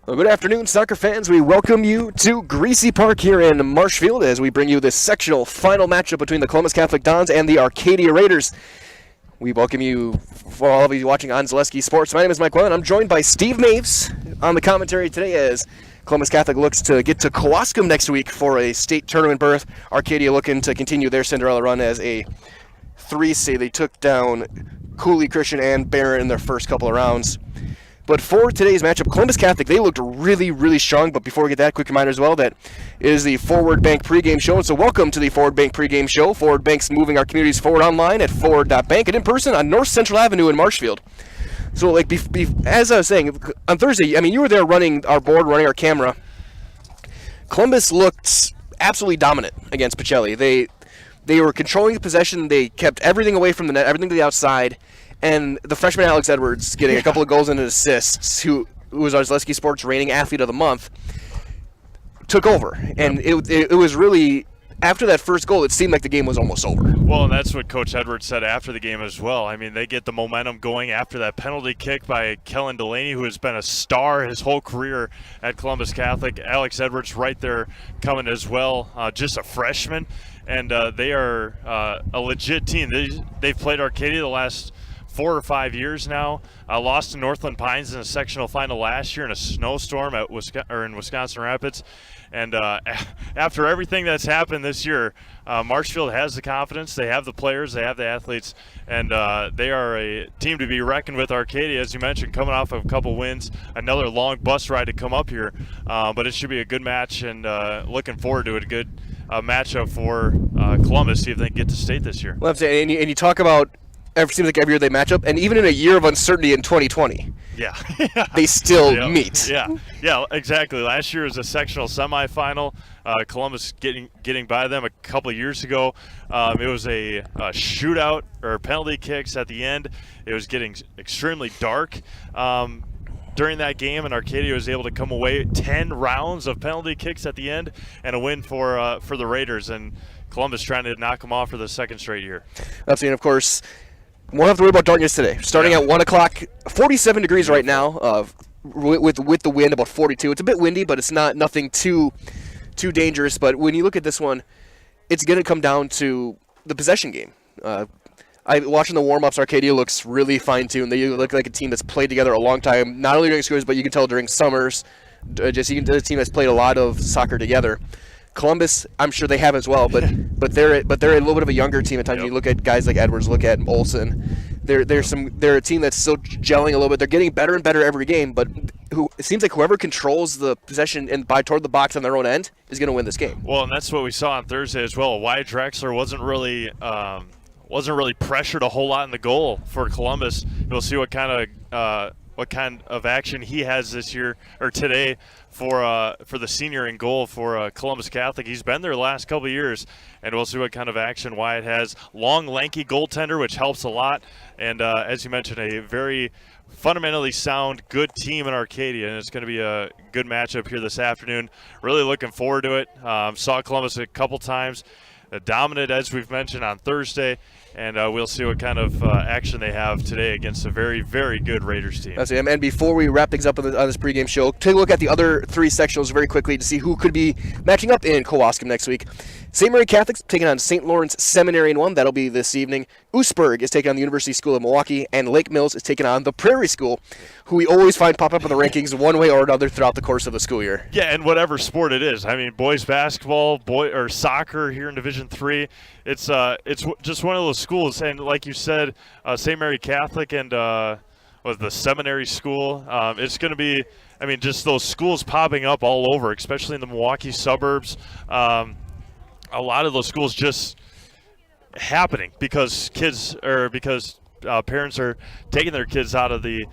Well, good afternoon, soccer fans. We welcome you to Greasy Park here in Marshfield as we bring you this sectional final matchup between the Columbus Catholic Dons and the Arcadia Raiders. We welcome you for all of you watching on Zaleski Sports. My name is Mike Welland. I'm joined by Steve Maves on the commentary today as Columbus Catholic looks to get to Kewaskum next week for a state tournament berth. Arcadia looking to continue their Cinderella run as a 3-seed. They took down Cooley, Christian, and Barron in their first couple of rounds. But for today's matchup, Columbus Catholic, they looked really, really strong. But before we get that, quick reminder as well that it is the Forward Bank pregame show. And so welcome to the Forward Bank pregame show. Forward Bank's moving our communities forward online at forward.bank and in person on North Central Avenue in Marshfield. So, as I was saying, on Thursday, you were there running our board, running our camera. Columbus looked absolutely dominant against Pacelli. They were controlling the possession. They kept everything away from the net, everything to the outside. And the freshman Alex Edwards getting a couple of goals and assists, who was our Zaleski Sports reigning athlete of the month, took over. And it was really, after that first goal, it seemed like the game was almost over. Well, and that's what Coach Edwards said after the game as well. I mean, they get the momentum going after that penalty kick by Kellen Delaney, who has been a star his whole career at Columbus Catholic. Alex Edwards right there coming as well, just a freshman. And they are a legit team. They've played Arcadia the last 4 or 5 years now. Lost to Northland Pines in a sectional final last year in a snowstorm in Wisconsin Rapids. And after everything that's happened this year, Marshfield has the confidence. They have the players. They have the athletes. And they are a team to be reckoned with. Arcadia, as you mentioned, coming off of a couple wins. Another long bus ride to come up here. But it should be a good match, and looking forward to it. A good matchup for Columbus, see if they can get to state this year. Well, and you talk about, it seems like every year they match up, and even in a year of uncertainty in 2020, they still meet. Yeah, exactly. Last year was a sectional semifinal. Columbus getting by them a couple of years ago. It was a shootout or penalty kicks at the end. It was getting extremely dark during that game, and Arcadia was able to come away 10 rounds of penalty kicks at the end and a win for the Raiders. And Columbus trying to knock them off for the second straight year. Absolutely, and of course, won't have to worry about darkness today. Starting at 1 o'clock, 47 degrees right now, with the wind about 42. It's a bit windy, but it's nothing too dangerous. But when you look at this one, it's going to come down to the possession game. Watching the warm-ups, Arcadia looks really fine-tuned. They look like a team that's played together a long time, not only during schools, but you can tell during summers. Just you can tell the team that's played a lot of soccer together. Columbus, I'm sure they have as well, but they're a little bit of a younger team at times. Yep. You look at guys like Edwards, look at Olsen. They're a team that's still gelling a little bit. They're getting better and better every game, but it seems like whoever controls the possession and toward the box on their own end is going to win this game. Well, and that's what we saw on Thursday as well. Wyatt Drexler wasn't really pressured a whole lot in the goal for Columbus. We'll see what kind of action he has this year or today for the senior in goal for Columbus Catholic. He's been there the last couple of years, and we'll see what kind of action Wyatt has. Long, lanky goaltender, which helps a lot, and as you mentioned, a very fundamentally sound, good team in Arcadia, and it's going to be a good matchup here this afternoon. Really looking forward to it. Saw Columbus a couple times. Dominant, as we've mentioned, on Thursday, and we'll see what kind of action they have today against a very, very good Raiders team. That's it. And before we wrap things up on this pregame show, take a look at the other 3 sectionals very quickly to see who could be matching up in Kewaskum next week. St. Mary Catholic's taking on St. Lawrence Seminary in one. That'll be this evening. Oostburg is taking on the University School of Milwaukee, and Lake Mills is taking on the Prairie School, who we always find pop up in the rankings one way or another throughout the course of the school year. Yeah, and whatever sport it is. I mean, boys basketball, or soccer here in Division III. It's just one of those schools, and like you said, St. Mary Catholic and the Seminary School. It's going to be, just those schools popping up all over, especially in the Milwaukee suburbs. A lot of those schools just happening because parents are taking their kids out of the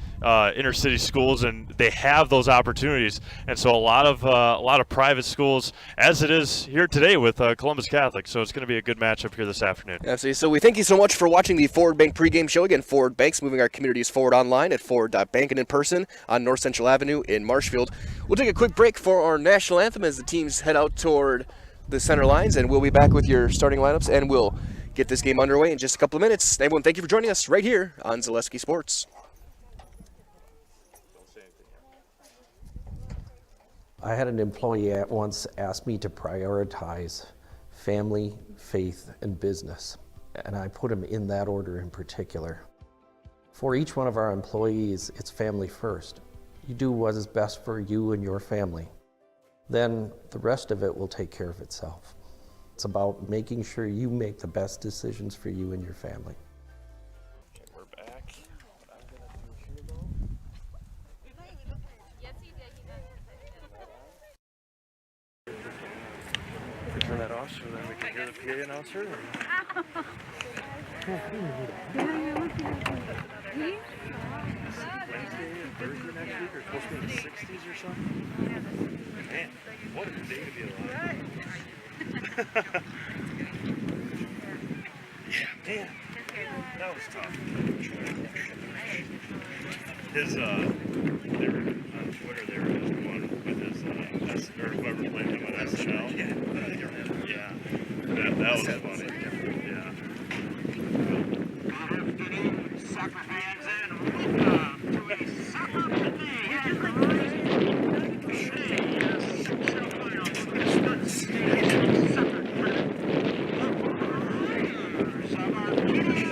inner city schools, and they have those opportunities. And so a lot of private schools, as it is here today with Columbus Catholic. So it's going to be a good matchup here this afternoon. Absolutely. So we thank you so much for watching the Forward Bank pregame show. Again, Forward Bank's moving our communities forward online at forward.bank and in person on North Central Avenue in Marshfield. We'll take a quick break for our national anthem as the teams head out toward the center lines, and we'll be back with your starting lineups, and we'll get this game underway in just a couple of minutes. Everyone, thank you for joining us right here on Zaleski Sports. I had an employee at once ask me to prioritize family, faith, and business, and I put them in that order in particular. For each one of our employees, it's family first. You do what is best for you and your family. Then the rest of it will take care of itself. It's about making sure you make the best decisions for you and your family. Okay, we're back. What I'm gonna do here though. Turn that off so then we can hear the PA announcer. Wednesday and Thursday next week are supposed to be in the 60s or something. Man, what a day to be alive. Yeah, man, that was tough. His, they were on Twitter, they were just going with his, or whoever played him on SNL. Yeah, that was funny. Yeah. Good afternoon, soccer fans, and welcome to a soccer day at Sectional final of the Stud Stadium Soccer Tournament. The Warriors of Arcadia.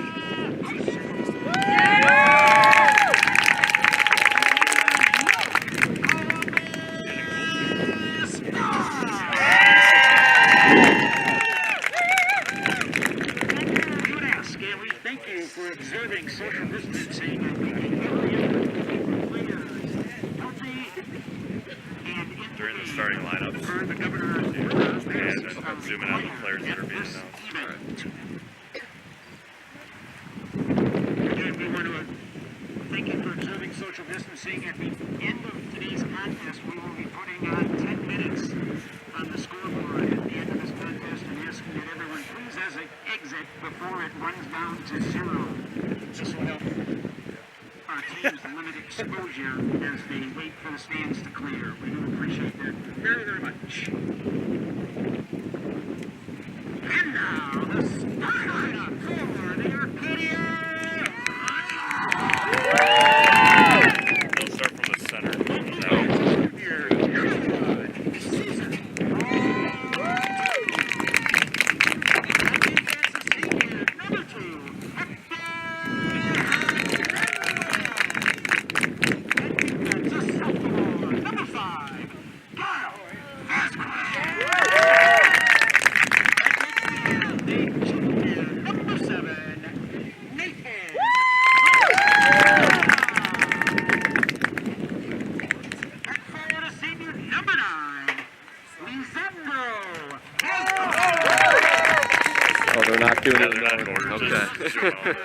Thank you for observing social distancing and making every effort to keep our players healthy and During the starting lineup. for the governor's And I'm zooming out the players that are being announced. Again, we want to thank you for observing social distancing. At the end of today's contest, we will be putting on 10 minutes on the scoreboard at the end of this contest and asking that everyone please exit before it runs down to 0. This will help our teams limit exposure as they wait for the stands to clear. We do appreciate that very, very much. And now, the starting lineup for the Arcadia. They'll start from the center. Oh, they're not doing it. They're not in order. Okay. Just zoom out.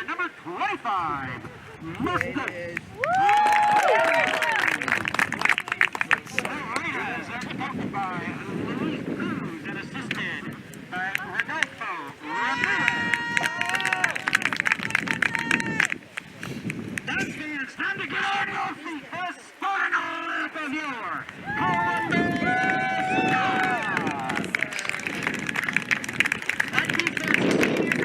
Number 25, Mr. Raiders are coached by Luis Cruz and assisted by Rodolfo Ramirez. Dance fans, time to get on your feet for a starting lineup of your Columbus Stars. That defense is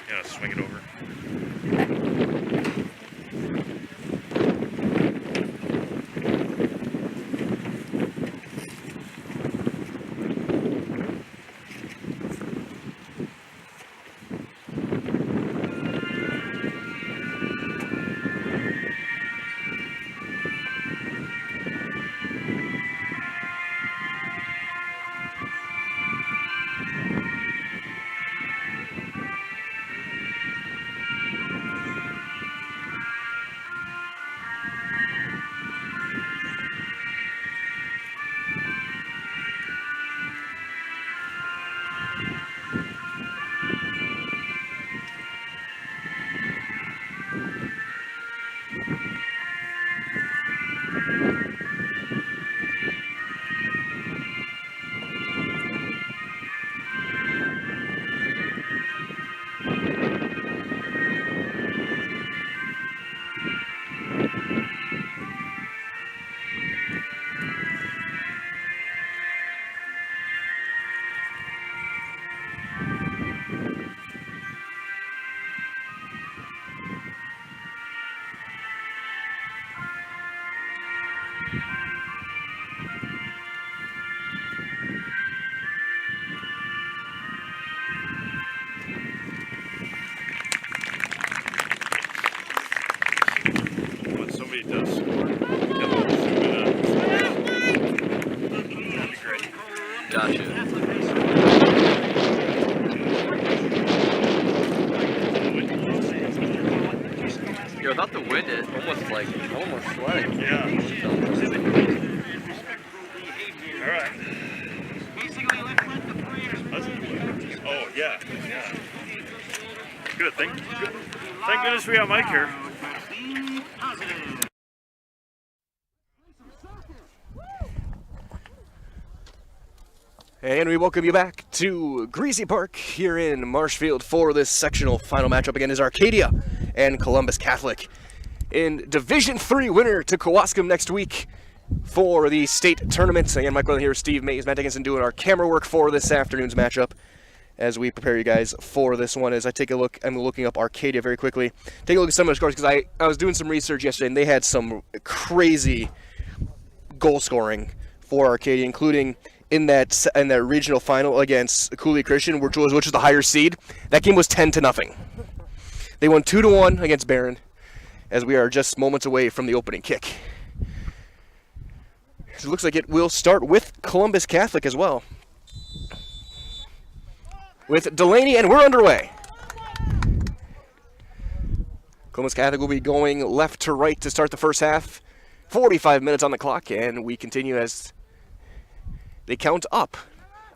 Yeah, swing it over. When somebody does score, you gotta zoom in on it. That'd be great. Gotcha. Yeah, without the wind, it almost sledding. Yeah. All right. Oh, yeah. Good. Thank goodness we have Mike here. And we welcome you back to Greasy Park here in Marshfield for this sectional final matchup. Again is Arcadia and Columbus Catholic. In Division 3 winner to Kewaskum next week for the state tournament. Again, Mike Whalen here, Steve Mays, Matt Dickinson doing our camera work for this afternoon's matchup as we prepare you guys for this one. As I take a look, I'm looking up Arcadia very quickly. Take a look at some of the scores because I was doing some research yesterday and they had some crazy goal scoring for Arcadia, including in that regional final against Cooley Christian, which was the higher seed. That game was 10-0. They won 2-1 against Barron, as we are just moments away from the opening kick. So it looks like it will start with Columbus Catholic as well, with Delaney, and we're underway. Columbus Catholic will be going left to right to start the first half. 45 minutes on the clock, and we continue as they count up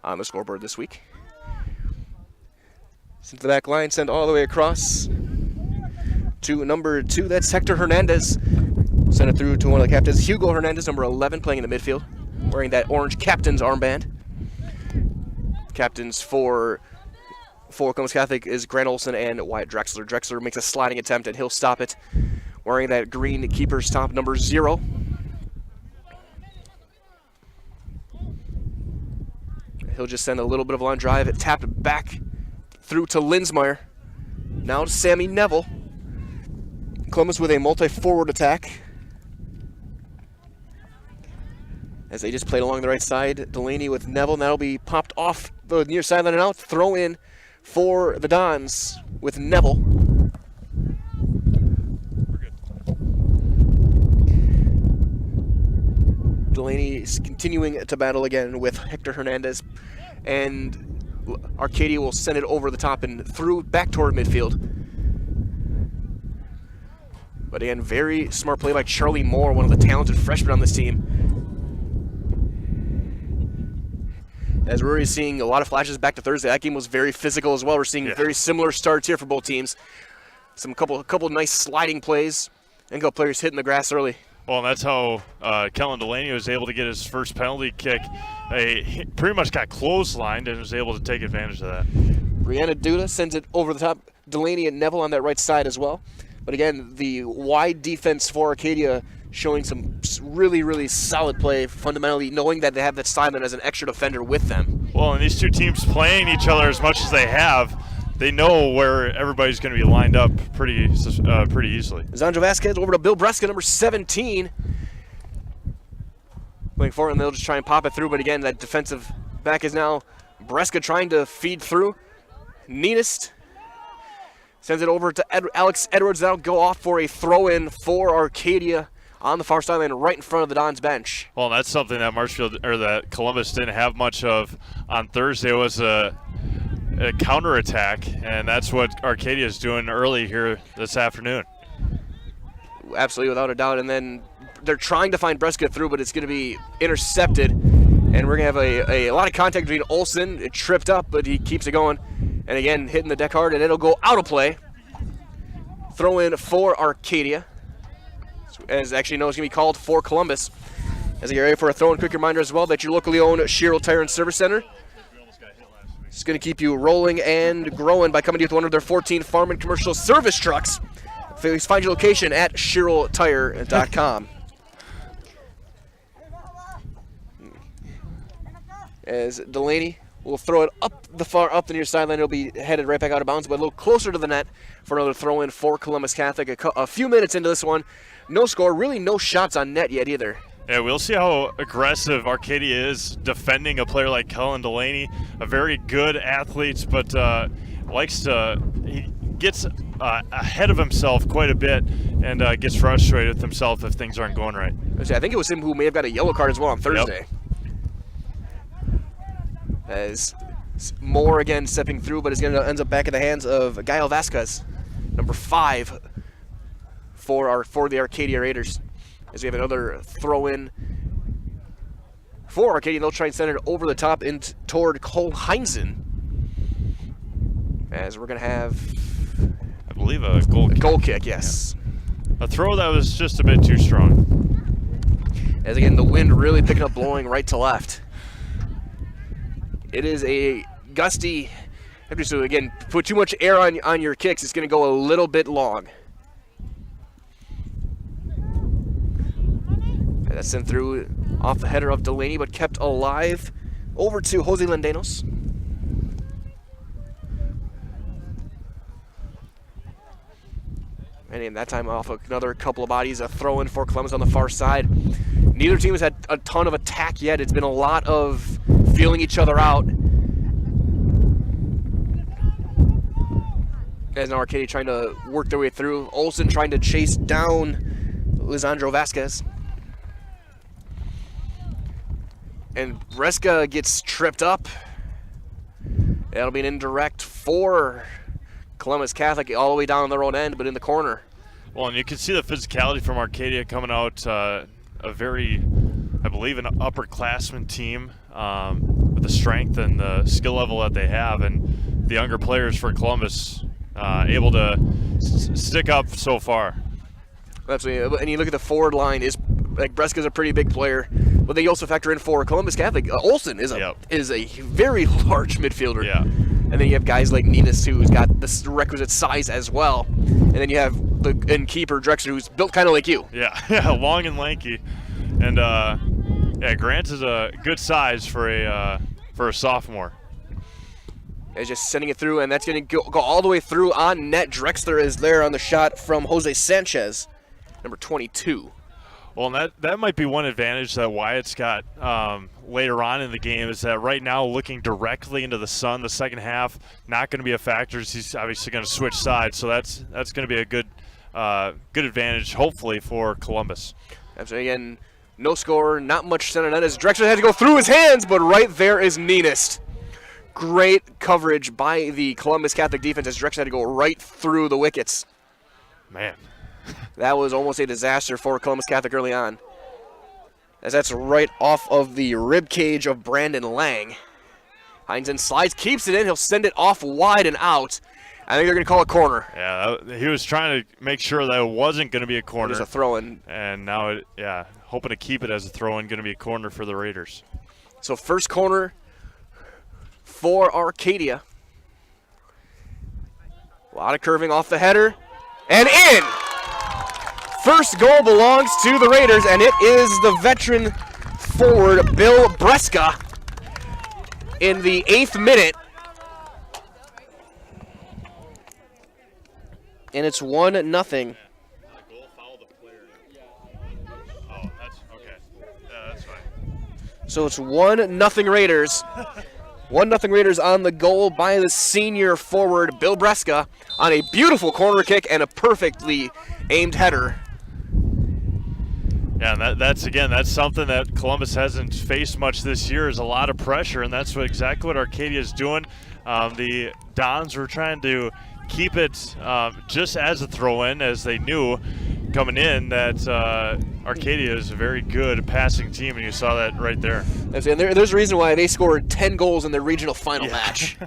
on the scoreboard this week. Send to the back line, send all the way across to number 2. That's Hector Hernandez. Send it through to one of the captains, Hugo Hernandez, number 11, playing in the midfield, wearing that orange captain's armband. Captains for Columbus Catholic is Grant Olson and Wyatt Drexler. Drexler makes a sliding attempt, and he'll stop it, wearing that green keeper's top, number 0. He'll just send a little bit of a line drive. It tapped back through to Linsmeyer. Now to Sammy Neville. Columbus with a multi-forward attack, as they just played along the right side. Delaney with Neville. That'll be popped off the near sideline and out. Throw in for the Dons with Neville. Delaney is continuing to battle again with Hector Hernandez, and Arcadia will send it over the top and through back toward midfield. But again, very smart play by Charlie Moore, one of the talented freshmen on this team. As we're already seeing a lot of flashes back to Thursday, that game was very physical as well. We're seeing very similar starts here for both teams. some couple nice sliding plays, and couple players hitting the grass early. Well, and that's how Kellen Delaney was able to get his first penalty kick. He pretty much got clotheslined and was able to take advantage of that. Brianna Duda sends it over the top. Delaney and Neville on that right side as well. But again, the wide defense for Arcadia showing some really, really solid play, fundamentally knowing that they have that Simon as an extra defender with them. Well, and these two teams playing each other as much as they have, they know where everybody's going to be lined up pretty easily. Zandro Vasquez over to Bill Breska, number 17. Going forward, and they'll just try and pop it through. But again, that defensive back is now Breska trying to feed through. Neatest sends it over to Alex Edwards. That'll go off for a throw-in for Arcadia on the far sideline right in front of the Dons bench. Well, that's something that that Columbus didn't have much of on Thursday, was a counterattack, and that's what Arcadia is doing early here this afternoon. Absolutely, without a doubt. And then they're trying to find Breska through, but it's going to be intercepted. And we're going to have a lot of contact between Olsen. It tripped up, but he keeps it going. And again, hitting the deck hard, and it'll go out of play. Throw in for Arcadia. As actually knows, it's going to be called for Columbus. As you get ready for a throw-in, quick reminder as well that your locally owned Sherrill Tire and Service Center is going to keep you rolling and growing by coming to you with one of their 14 farm and commercial service trucks. Please find your location at SherrillTire.com. As Delaney will throw it up the near sideline. It'll be headed right back out of bounds, but a little closer to the net for another throw-in for Columbus Catholic. A few minutes into this one, no score, really no shots on net yet either. Yeah, we'll see how aggressive Arcadia is defending a player like Kellen Delaney, a very good athlete, but he gets ahead of himself quite a bit and gets frustrated with himself if things aren't going right. I think it was him who may have got a yellow card as well on Thursday. Yep. As Moore again stepping through, but it's going to ends up back in the hands of Gael Vasquez, number 5 for the Arcadia Raiders. As we have another throw-in for Arcadia, they'll try and send it over the top toward Cole Heinzen. As we're going to have, I believe, a goal kick. Goal kick, yes. Yeah. A throw that was just a bit too strong. As again, the wind really picking up, blowing right to left. It is a gusty, so again, put too much air on your kicks, it's going to go a little bit long. And that's sent through off the header of Delaney, but kept alive over to Jose Lendenos. And in that time off another couple of bodies, a throw in for Columbus on the far side. Neither team has had a ton of attack yet. It's been a lot of feeling each other out. As now Arcadia trying to work their way through. Olsen trying to chase down Lisandro Vasquez. And Breska gets tripped up. That'll be an indirect for Columbus Catholic all the way down their own end, but in the corner. Well, and you can see the physicality from Arcadia coming out, a very, I believe, an upperclassman team with the strength and the skill level that they have, and the younger players for Columbus able to stick up so far. Absolutely, and you look at the forward line, Breska's a pretty big player, but they also factor in for Columbus Catholic. Olsen is a very large midfielder. Yeah. And then you have guys like Ninas who's got the requisite size as well. And then you have the keeper Drexler who's built kind of like you. Yeah, long and lanky. And Grant is a good size for a sophomore. It's just sending it through, and that's going to go all the way through on net. Drexler is there on the shot from Jose Sanchez, number 22. Well, and that might be one advantage that Wyatt's got later on in the game, is that right now looking directly into the sun, the second half, not going to be a factor. He's obviously going to switch sides, so that's going to be a good advantage, hopefully, for Columbus. Absolutely. Again, no score, not much center net as Drexler had to go through his hands, but right there is Ninist. Great coverage by the Columbus Catholic defense as Drexler had to go right through the wickets. Man. That was almost a disaster for Columbus Catholic early on, as that's right off of the rib cage of Brandon Lang. Heinzen slides, keeps it in. He'll send it off wide and out. I think they're going to call a corner. Yeah, he was trying to make sure that it wasn't going to be a corner. Just a throw-in. And now, hoping to keep it as a throw-in, going to be a corner for the Raiders. So first corner for Arcadia. A lot of curving off the header. And in! First goal belongs to the Raiders, and it is the veteran forward, Bill Breska, in the 8th minute. And it's 1-0. So it's 1-0 Raiders. 1-0 Raiders on the goal by the senior forward, Bill Breska, on a beautiful corner kick and a perfectly aimed header. Yeah, and that's something that Columbus hasn't faced much this year, is a lot of pressure, and that's exactly what Arcadia is doing. The Dons were trying to keep it just as a throw-in, as they knew coming in that Arcadia is a very good passing team, and you saw that right there. And there's a reason why they scored 10 goals in their regional final match.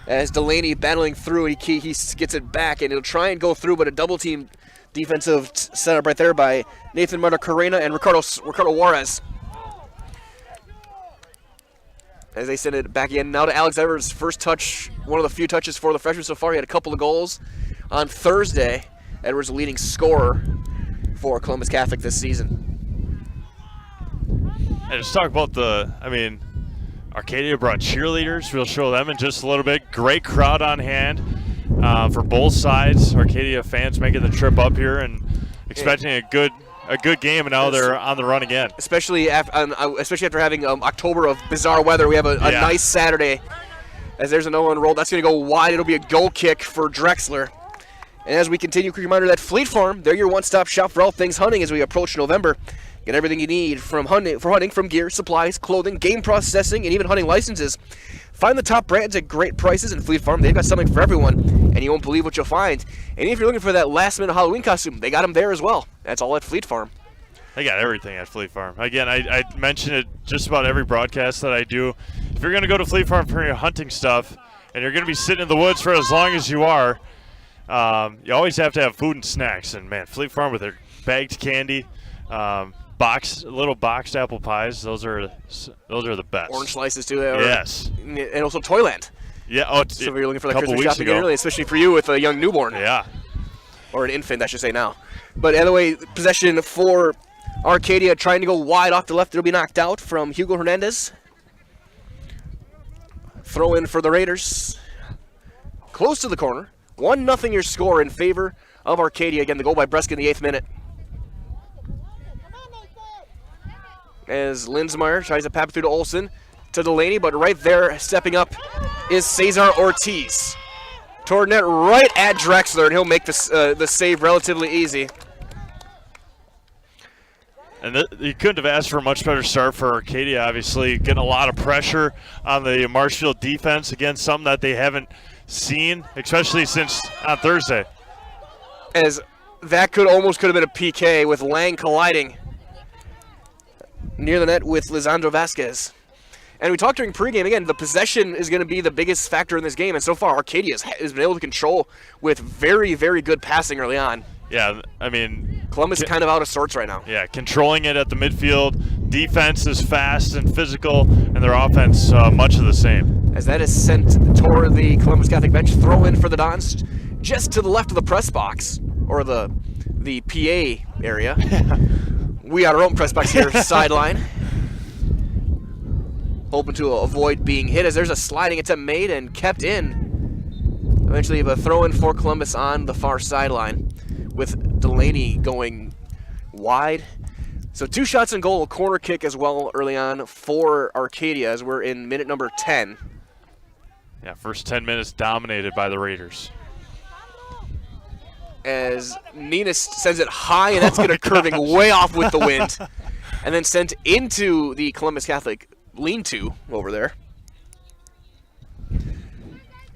As Delaney battling through, he gets it back, and he'll try and go through, but a double-team defensive setup right there by Nathan Marta-Carrena and Ricardo Juarez. As they send it back in. Now to Alex Edwards' first touch, one of the few touches for the freshman so far. He had a couple of goals on Thursday. Edwards, the leading scorer for Columbus Catholic this season. And just talk about Arcadia brought cheerleaders. We'll show them in just a little bit. Great crowd on hand for both sides. Arcadia fans making the trip up here and expecting a good game, and now they're on the run again. Especially after having October of bizarre weather, we have a nice Saturday. As there's another one rolled, that's going to go wide. It'll be a goal kick for Drexler. And as we continue, quick reminder that Fleet Farm, they're your one-stop shop for all things hunting as we approach November. Get everything you need for hunting, from gear, supplies, clothing, game processing, and even hunting licenses. Find the top brands at great prices in Fleet Farm. They've got something for everyone, and you won't believe what you'll find. And if you're looking for that last-minute Halloween costume, they got them there as well. That's all at Fleet Farm. They got everything at Fleet Farm. Again, I mention it just about every broadcast that I do. If you're going to go to Fleet Farm for your hunting stuff, and you're going to be sitting in the woods for as long as you are, you always have to have food and snacks. And, man, Fleet Farm with their bagged candy, little boxed apple pies, those are the best. Orange slices, too. Yes. And also Toyland. Yeah. So if you're looking for that Christmas shopping early, especially for you with a young newborn. Yeah. Or an infant, I should say now. But either way, possession for Arcadia, trying to go wide off the left. It'll be knocked out from Hugo Hernandez. Throw in for the Raiders. Close to the corner. 1-0 your score in favor of Arcadia. Again, the goal by Breska in the 8th minute. As Linsmeyer tries to pap through to Olsen, to Delaney, but right there, stepping up, is Cesar Ortiz. Toward net right at Drexler, and he'll make the save relatively easy. And you couldn't have asked for a much better start for Arcadia, obviously. Getting a lot of pressure on the Marshfield defense. Again, something that they haven't seen, especially since on Thursday. As that almost could have been a PK with Lang colliding near the net with Lisandro Vasquez. And we talked during pregame, again, the possession is going to be the biggest factor in this game. And so far, Arcadia has been able to control with very, very good passing early on. Yeah, Columbus is kind of out of sorts right now. Yeah, controlling it at the midfield. Defense is fast and physical, and their offense much of the same. As that is sent toward the Columbus Catholic bench, throw in for the Dons, just to the left of the press box, or the PA area. We got our own press box here, sideline. Hoping to avoid being hit as there's a sliding attempt made and kept in. Eventually, a throw in for Columbus on the far sideline, with Delaney going wide. So 2 shots on goal, a corner kick as well early on for Arcadia as we're in minute number 10. Yeah, first 10 minutes dominated by the Raiders. As Nina sends it high, and that's going to curving way off with the wind. And then sent into the Columbus Catholic lean-to over there.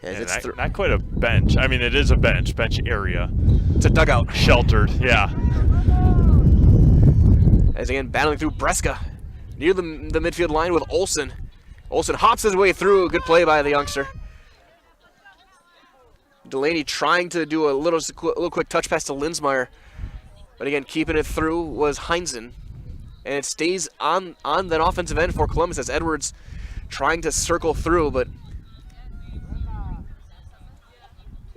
As it's not quite a bench. I mean, it is a bench area. It's a dugout. Sheltered, yeah. As again, battling through Breska near the midfield line with Olsen. Olsen hops his way through. Good play by the youngster. Delaney trying to do a little quick touch pass to Linsmeyer. But again, keeping it through was Heinzen. And it stays on that offensive end for Columbus as Edwards trying to circle through, but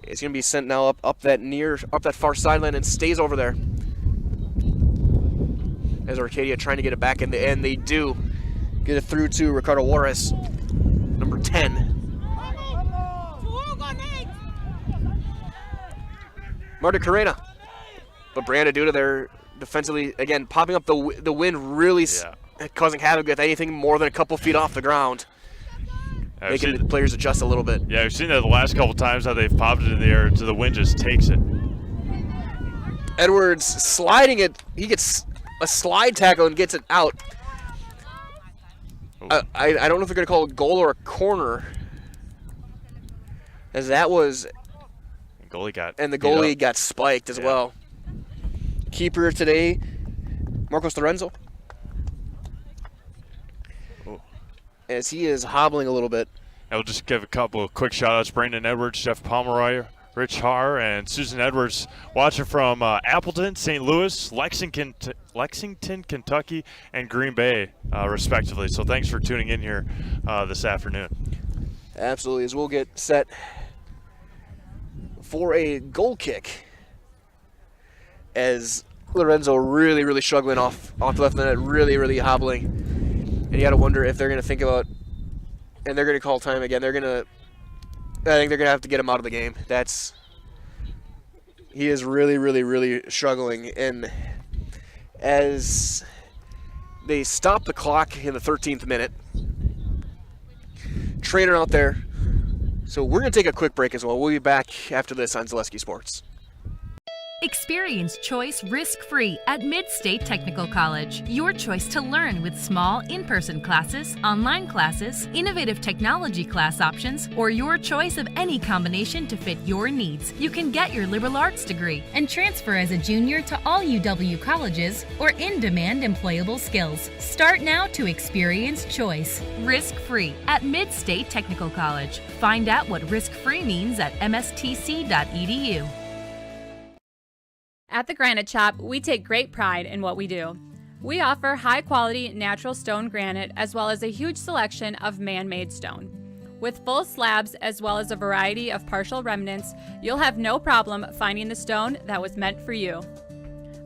it's going to be sent now up that far sideline and stays over there. As Arcadia trying to get it back in the end, they do get it through to Ricardo Juarez, number 10. Marta Carrera. But Brianna Duda there defensively, again, popping up the wind, really causing havoc with anything more than a couple feet off the ground. Making the players adjust a little bit. Yeah, we've seen that the last couple times how they've popped it in the air, so the wind just takes it. Edwards sliding it. He gets a slide tackle and gets it out. I don't know if they're going to call it a goal or a corner. As that was... The goalie got spiked as well. Keeper today, Marcos Lorenzo. As he is hobbling a little bit. I'll just give a couple of quick shout-outs. Brandon Edwards, Jeff Pomeroy, Rich Haar, and Susan Edwards watching from Appleton, St. Louis, Lexington, Kentucky, and Green Bay, respectively. So thanks for tuning in here this afternoon. Absolutely, as we'll get set for a goal kick. As Lorenzo really struggling off the left of the net, really hobbling. And you got to wonder if they're going to think about, and they're going to call time again. I think they're going to have to get him out of the game. He is really struggling. And as they stop the clock in the 13th minute, trainer out there. So we're going to take a quick break as well. We'll be back after this on Zaleski Sports. Experience choice risk-free at Mid-State Technical College. Your choice to learn with small in-person classes, online classes, innovative technology class options, or your choice of any combination to fit your needs. You can get your liberal arts degree and transfer as a junior to all UW colleges or in-demand employable skills. Start now to experience choice risk-free at Mid-State Technical College. Find out what risk-free means at mstc.edu. At the Granite Shop, we take great pride in what we do. We offer high-quality natural stone granite as well as a huge selection of man-made stone. With full slabs as well as a variety of partial remnants, you'll have no problem finding the stone that was meant for you.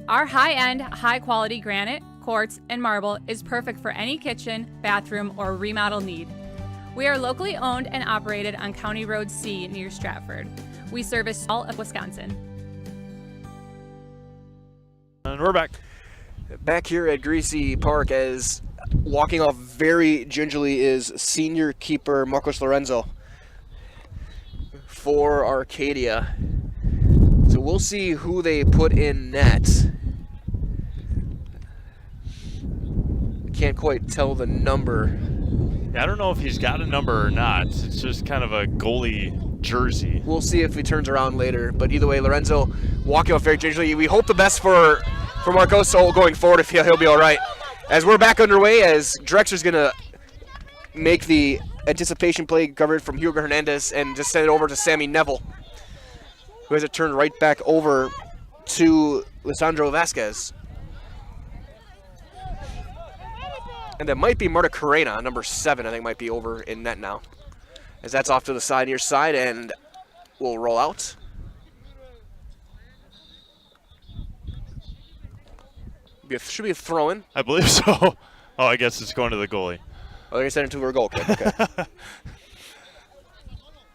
Our high-end, high-quality granite, quartz, and marble is perfect for any kitchen, bathroom, or remodel need. We are locally owned and operated on County Road C near Stratford. We service all of Wisconsin. And we're back. Back here at Greasy Park, as walking off very gingerly is senior keeper Marcos Lorenzo for Arcadia. So we'll see who they put in net. Can't quite tell the number. Yeah, I don't know if he's got a number or not. It's just kind of a goalie jersey. We'll see if he turns around later. But either way, Lorenzo walking off very gingerly. We hope the best for Marcos going forward, if he'll be all right. As we're back underway, as Drexler's going to make the anticipation play covered from Hugo Hernandez and just send it over to Sammy Neville, who has it turned right back over to Lisandro Vasquez. And that might be Marta Carrena, number 7, I think might be over in net now. As that's off to the side, near side, and will roll out. Should be a throw-in. I believe so. Oh, I guess it's going to the goalie. Oh, they're going to send it to a goal kick. Okay.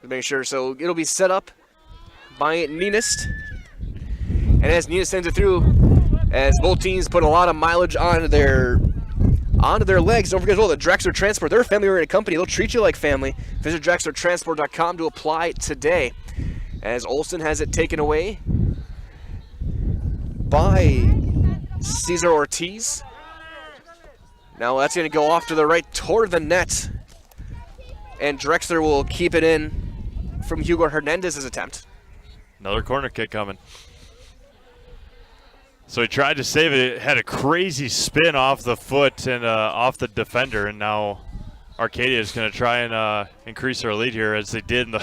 To make sure. So it'll be set up by Ninist. And as Ninist sends it through, as both teams put a lot of mileage onto their legs. Don't forget as well, the Drexler Transport, they're a family-oriented company. They'll treat you like family. Visit DrexlerTransport.com to apply today. As Olsen has it taken away by Cesar Ortiz. Now that's going to go off to the right toward the net. And Drexler will keep it in from Hugo Hernandez's attempt. Another corner kick coming. So he tried to save it. It had a crazy spin off the foot and off the defender, and now Arcadia is going to try and increase their lead here as they did in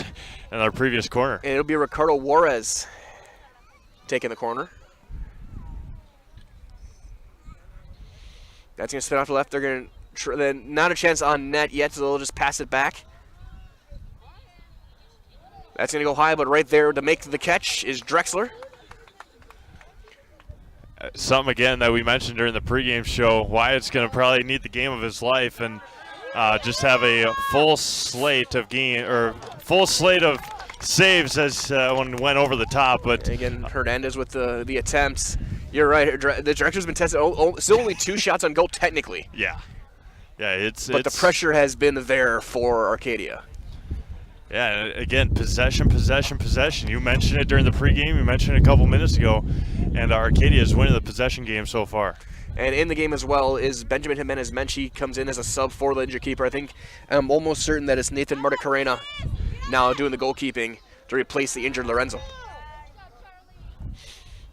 our previous corner. And it'll be Ricardo Juarez taking the corner. That's going to spin off to the left. They're going to then not a chance on net yet, so they'll just pass it back. That's going to go high, but right there to make the catch is Drexler. Something again that we mentioned during the pregame show. Wyatt's going to probably need the game of his life and just have a full slate of saves as one went over the top. But again, Hernandez with the attempts. You're right. The director's been tested. Still only 2 shots on goal technically. Yeah, but the pressure has been there for Arcadia. Yeah, again, possession. You mentioned it during the pregame. You mentioned it a couple minutes ago, and Arcadia is winning the possession game so far. And in the game as well is Benjamin Jimenez Menchie comes in as a sub for the injured keeper. I think I'm almost certain that it's Nathan Marticarena now doing the goalkeeping to replace the injured Lorenzo.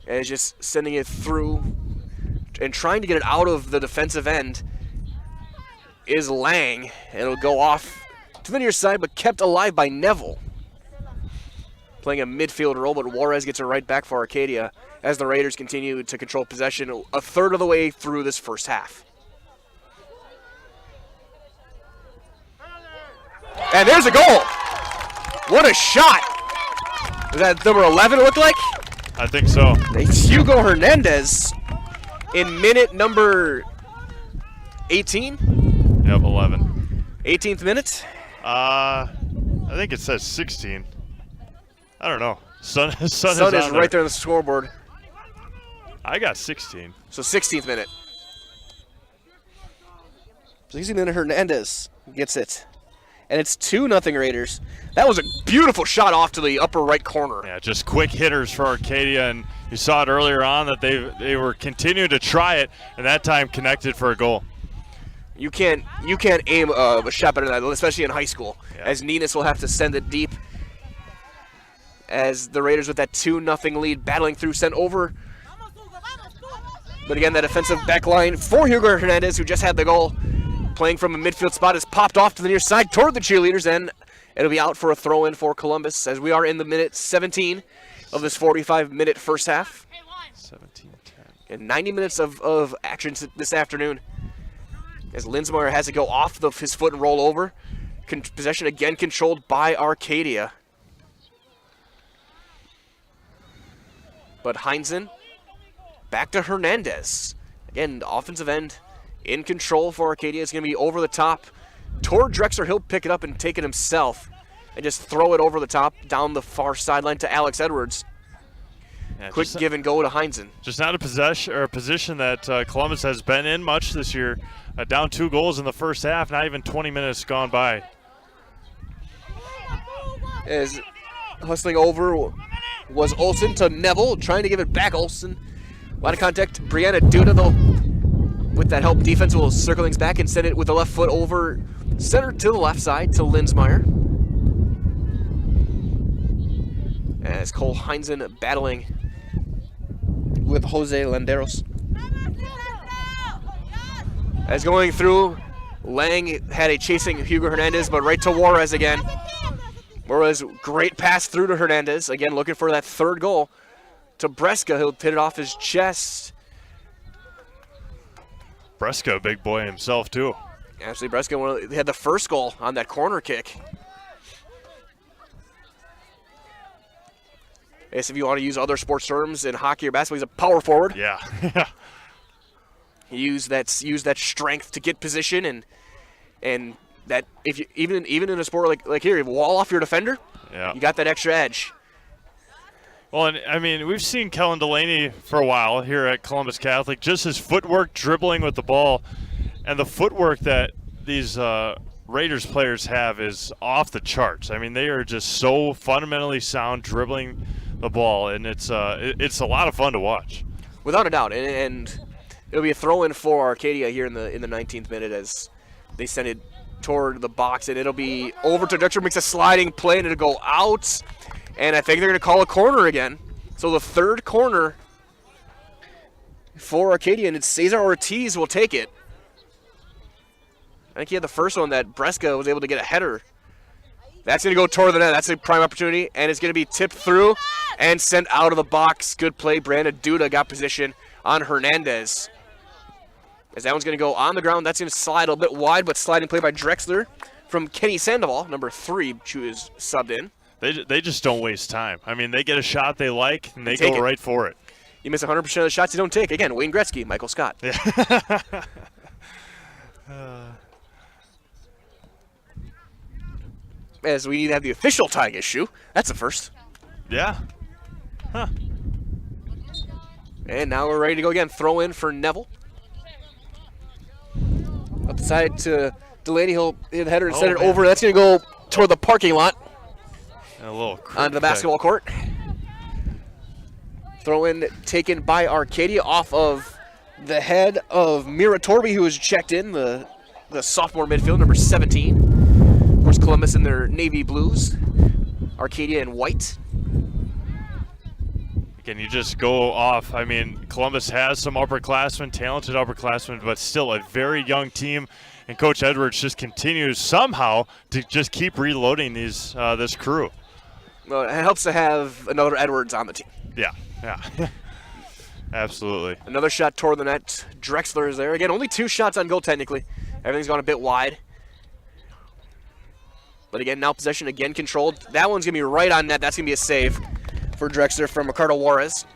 And it's just sending it through and trying to get it out of the defensive end is Lang. It'll go off to the near side, but kept alive by Neville. Playing a midfield role, but Juarez gets it right back for Arcadia as the Raiders continue to control possession a third of the way through this first half. And there's a goal. What a shot. Was that number 11 it looked like? I think so. It's Hugo Hernandez in minute number 18. Yep, 11. 18th minute. I think it says 16. I don't know. Sun is right there on the scoreboard. I got 16. So 16th minute. 16th minute, Hernandez gets it. And it's 2-0 Raiders. That was a beautiful shot off to the upper right corner. Yeah, just quick hitters for Arcadia, and you saw it earlier on that they were continuing to try it, and that time connected for a goal. You can't aim a shot better than that, especially in high school. Yeah. As Ninas will have to send it deep. As the Raiders with that 2-0 lead, battling through, sent over. But again, that defensive back line for Hugo Hernandez, who just had the goal, playing from a midfield spot, is popped off to the near side toward the cheerleaders, and it'll be out for a throw-in for Columbus as we are in the minute 17 of this 45-minute first half. 17-10. And 90 minutes of action this afternoon. As Linsmeyer has to go off his foot and roll over. Possession again controlled by Arcadia. But Heinzen back to Hernandez. Again, the offensive end in control for Arcadia. It's going to be over the top toward Drexler. He'll pick it up and take it himself and just throw it over the top down the far sideline to Alex Edwards. Yeah, quick give and go to Heinzen. Just not a position that Columbus has been in much this year. Down 2 goals in the first half, not even 20 minutes gone by. As hustling over was Olsen to Neville, trying to give it back. Olsen, a lot of contact. Brianna Duda, though, with that help, defense will circle things back and send it with the left foot over center to the left side to Linsmeyer. As Cole Heinzen battling with Jose Landeros. As going through, Lang had a chasing Hugo Hernandez, but right to Juarez again. Juarez, great pass through to Hernandez. Again, looking for that third goal. To Breska, he'll hit it off his chest. Breska, a big boy himself, too. Actually, Breska had the first goal on that corner kick. I guess if you want to use other sports terms in hockey or basketball, he's a power forward. Yeah. He used that strength to get position, and that if you even in a sport like here, you wall off your defender. Yeah. You got that extra edge. Well, and I mean, we've seen Kellen Delaney for a while here at Columbus Catholic. Just his footwork, dribbling with the ball, and the footwork that these Raiders players have is off the charts. I mean, they are just so fundamentally sound dribbling the ball, and it's a lot of fun to watch. Without a doubt, and it'll be a throw-in for Arcadia here in the 19th minute as they send it toward the box, and it'll be over to Dutcher, makes a sliding play, and it'll go out. And I think they're going to call a corner again. So the third corner for Arcadia, and it's Cesar Ortiz will take it. think he had the first one that Breska was able to get a header. That's going to go toward the net. That's a prime opportunity, and it's going to be tipped through and sent out of the box. Good play. Brandon Duda got position on Hernandez. As that one's going to go on the ground, that's going to slide a little bit wide, but sliding play by Drexler from Kenny Sandoval, number 3, who is subbed in. They just don't waste time. I mean, they get a shot they like, and they go right for it. You miss 100% of the shots you don't take. Again, Wayne Gretzky, Michael Scott. Yeah. As we need to have the official tying issue. That's the first. Yeah. Huh. And now we're ready to go again. Throw in for Neville. Up the side to Delaney. He'll hit the header and send it over. That's going to go toward the parking lot. And a little onto the basketball court. Throw in taken by Arcadia off of the head of Mira Torby, who was checked in, the sophomore midfield, number 17. Of course, Columbus in their navy blues. Arcadia in white. Again, you just go off. I mean, Columbus has some upperclassmen, talented upperclassmen, but still a very young team. And Coach Edwards just continues somehow to just keep reloading these this crew. Well, it helps to have another Edwards on the team. Yeah. Absolutely. Another shot toward the net. Drexler is there. Again, only 2 shots on goal technically. Everything's gone a bit wide. But again, now possession again controlled. That one's going to be right on net. That's going to be a save for Drexler from Ricardo Juarez.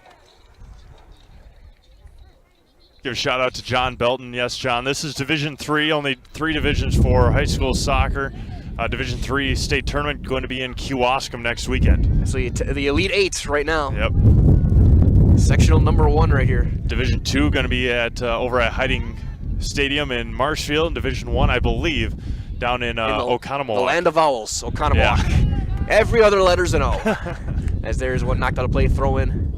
Give a shout out to John Belton. Yes, John, this is Division 3, only 3 divisions for high school soccer. Division 3 state tournament going to be in Kewaskum next weekend. So the Elite 8 right now. Yep. Sectional number 1 right here. Division 2 going to be at over at Hiding Stadium in Marshfield. And Division 1, I believe, down in Oconomowoc. The land of vowels, Oconomowoc. Yeah. Every other letter's an O. As there's one knocked out of play, throw in.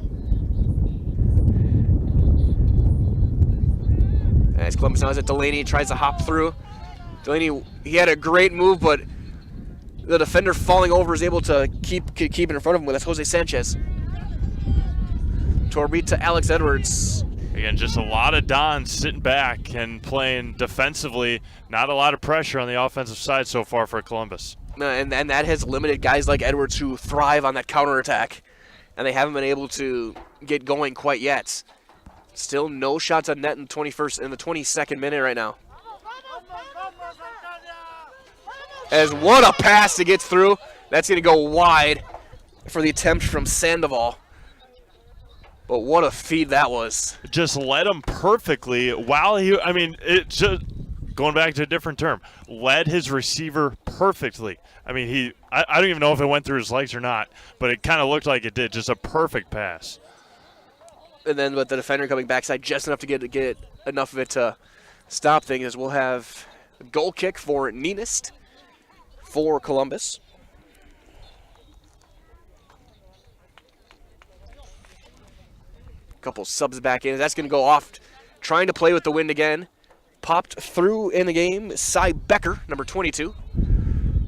As Columbus now has it, Delaney tries to hop through. Delaney, he had a great move, but the defender falling over is able to keep it in front of him. That's Jose Sanchez. Torby to Alex Edwards. Again, just a lot of Dons sitting back and playing defensively. Not a lot of pressure on the offensive side so far for Columbus. And that has limited guys like Edwards who thrive on that counterattack. And they haven't been able to get going quite yet. Still no shots on net in the 22nd minute right now. As what a pass to get through. That's going to go wide for the attempt from Sandoval. But what a feed that was. Just led him perfectly while it just, going back to a different term, led his receiver perfectly. I mean, I don't even know if it went through his legs or not, but it kind of looked like it did. Just a perfect pass. And then with the defender coming backside just enough to get enough of it to stop things, as we'll have a goal kick for Nenist for Columbus. Couple subs back in. That's going to go off, trying to play with the wind again. Popped through in the game. Cy Becker, number 22.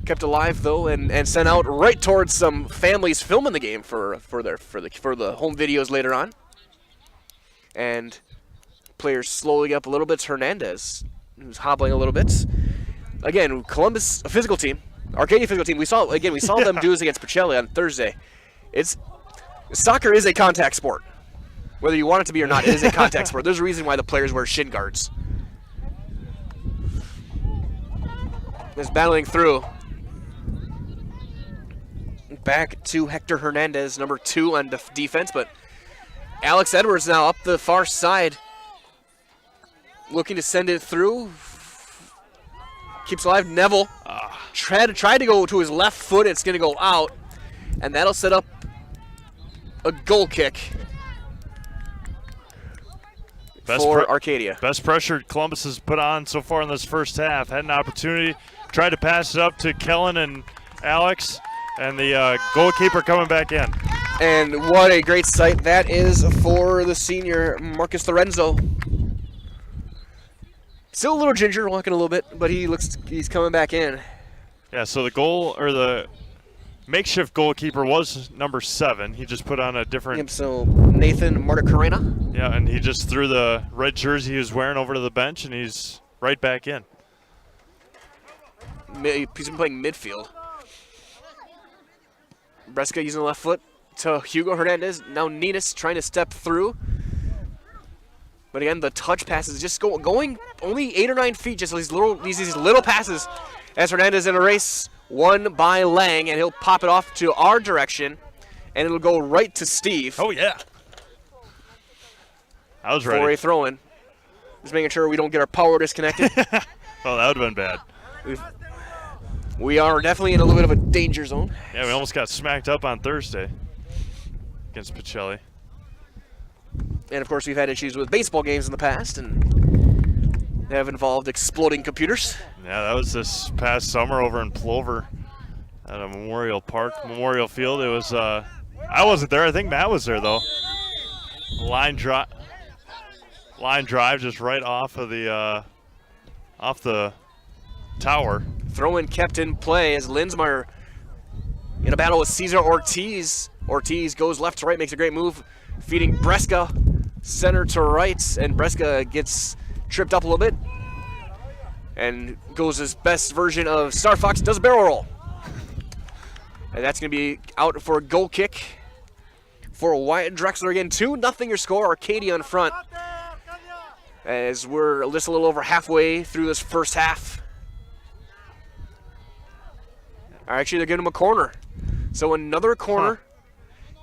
Kept alive though, and sent out right towards some families filming the game for the home videos later on. And players slowly up a little bit. It's Hernandez, who's hobbling a little bit. Again, Columbus, a physical team. Arcadia physical team. We saw them do this against Pacelli on Thursday. Soccer is a contact sport. Whether you want it to be or not, it is a contact sport. There's a reason why the players wear shin guards. Is battling through. Back to Hector Hernandez, number 2 on defense, but Alex Edwards now up the far side, looking to send it through. Keeps alive. Neville tried to go to his left foot. It's going to go out, and that'll set up a goal kick for Arcadia. Best pressure Columbus has put on so far in this first half. Had an opportunity, tried to pass it up to Kellen and Alex, and the goalkeeper coming back in. And what a great sight that is for the senior, Marcus Lorenzo. Still a little ginger, walking a little bit, but he's coming back in. Yeah, so the makeshift goalkeeper was number 7. He just put on a different... Yep, so Nathan Marticarena. Yeah, and he just threw the red jersey he was wearing over to the bench, and he's right back in. He's been playing midfield. Bresca using the left foot to Hugo Hernandez. Now Ninas trying to step through. But again, the touch passes just going only 8 or 9 feet. Just these little passes as Hernandez in a race. Won by Lang, and he'll pop it off to our direction. And it'll go right to Steve. Oh, yeah. I was ready. For a throw-in. Just making sure we don't get our power disconnected. Oh, that would have been bad. We are definitely in a little bit of a danger zone. Yeah, we almost got smacked up on Thursday against Pacelli. And, of course, we've had issues with baseball games in the past, and they have involved exploding computers. Yeah, that was this past summer over in Plover at a Memorial Field. It was, I wasn't there. I think Matt was there, though. Line drive just right off of the tower. Throw-in kept in play as Linsmeyer in a battle with Cesar Ortiz. Ortiz goes left to right, makes a great move, feeding Bresca center to right, and Bresca gets tripped up a little bit and goes his best version of Star Fox, does a barrel roll. And that's going to be out for a goal kick for Wyatt Drexler again. 2-0 your score, Arcadia in front, as we're just a little over halfway through this first half. Actually, they're giving him a corner. So another corner,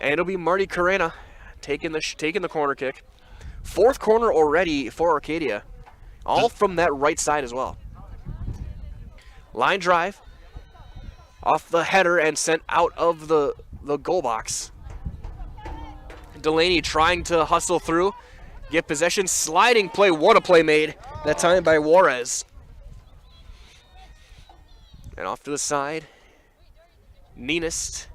and it'll be Marty Carrena taking the corner kick. 4th corner already for Arcadia, all from that right side as well. Line drive off the header and sent out of the goal box. Delaney trying to hustle through, get possession, sliding play. What a play made that time by Juarez. And off to the side. Ninas.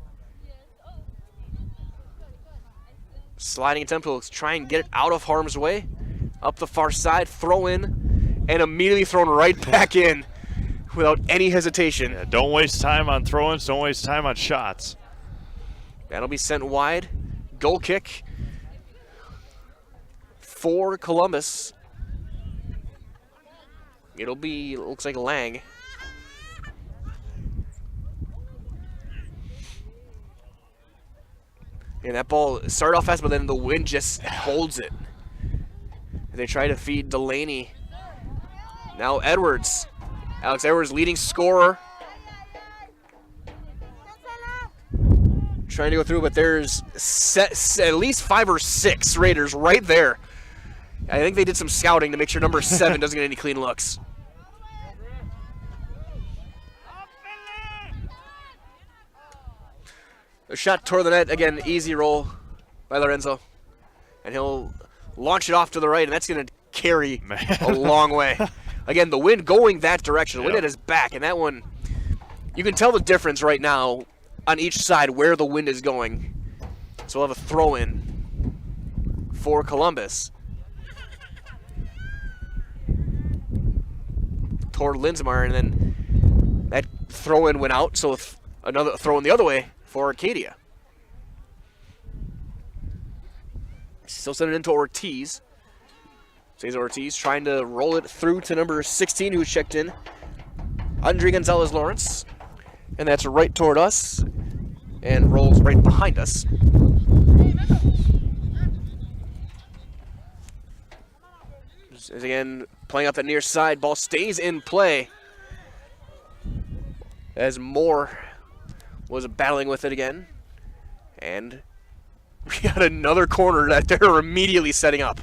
Sliding attempt to try and get it out of harm's way. Up the far side, throw in, and immediately thrown right back in without any hesitation. Yeah, don't waste time on throw-ins, don't waste time on shots. That'll be sent wide. Goal kick for Columbus. It'll be, looks like Lang. And that ball started off fast, but then the wind just holds it. They try to feed Delaney. Now Edwards. Alex Edwards, leading scorer. Trying to go through, but there's at least 5 or 6 Raiders right there. I think they did some scouting to make sure number 7 doesn't get any clean looks. The shot toward the net, again, easy roll by Lorenzo. And he'll launch it off to the right, and that's going to carry a long way. Again, the wind going that direction. The wind at his back, and that one, you can tell the difference right now on each side where the wind is going. So we'll have a throw-in for Columbus. Toward Linsmeyer, and then that throw-in went out, so another throw-in the other way for Arcadia. Still sending it into Ortiz. Cesar Ortiz trying to roll it through to number 16, who's checked in. Andre Gonzalez Lawrence. And that's right toward us and rolls right behind us. Again, playing up that near side. Ball stays in play as Moore was battling with it again. And we got another corner that they're immediately setting up.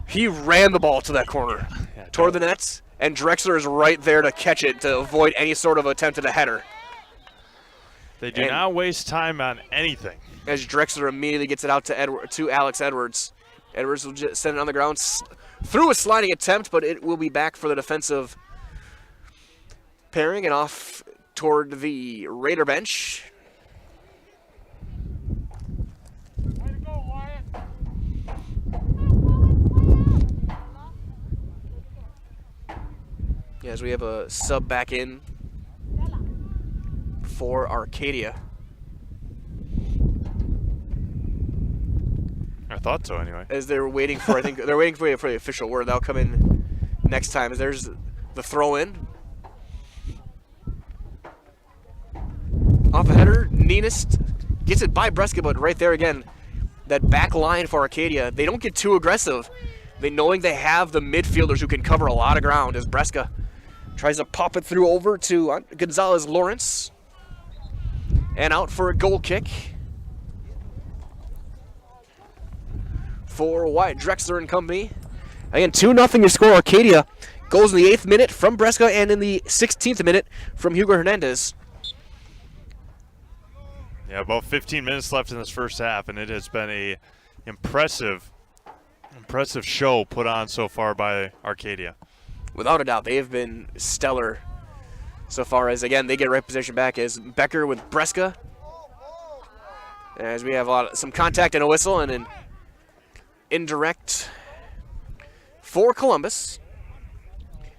He ran the ball to that corner, toward the nets, and Drexler is right there to catch it to avoid any sort of attempt at a header. They do not waste time on anything. As Drexler immediately gets it out to Alex Edwards. Edwards will just send it on the ground through a sliding attempt, but it will be back for the defensive pairing and off toward the Raider bench. Way to go, Wyatt. Yeah, as we have a sub back in for Arcadia. I thought so anyway. As they're waiting for, I think they're waiting for the official word. That'll come in next time. As there's the throw in Off a header, Ninus gets it by Breska, but right there again, that back line for Arcadia, they don't get too aggressive. They knowing they have the midfielders who can cover a lot of ground as Breska tries to pop it through over to Gonzalez Lawrence. And out for a goal kick for Wyatt Drexler and company. Again, 2-0 your score. Arcadia goals in the 8th minute from Breska and in the 16th minute from Hugo Hernandez. Yeah, about 15 minutes left in this first half, and it has been a impressive show put on so far by Arcadia. Without a doubt, they have been stellar so far as, again, they get right position back as Becker with Breska. As we have some contact and a whistle and an indirect for Columbus.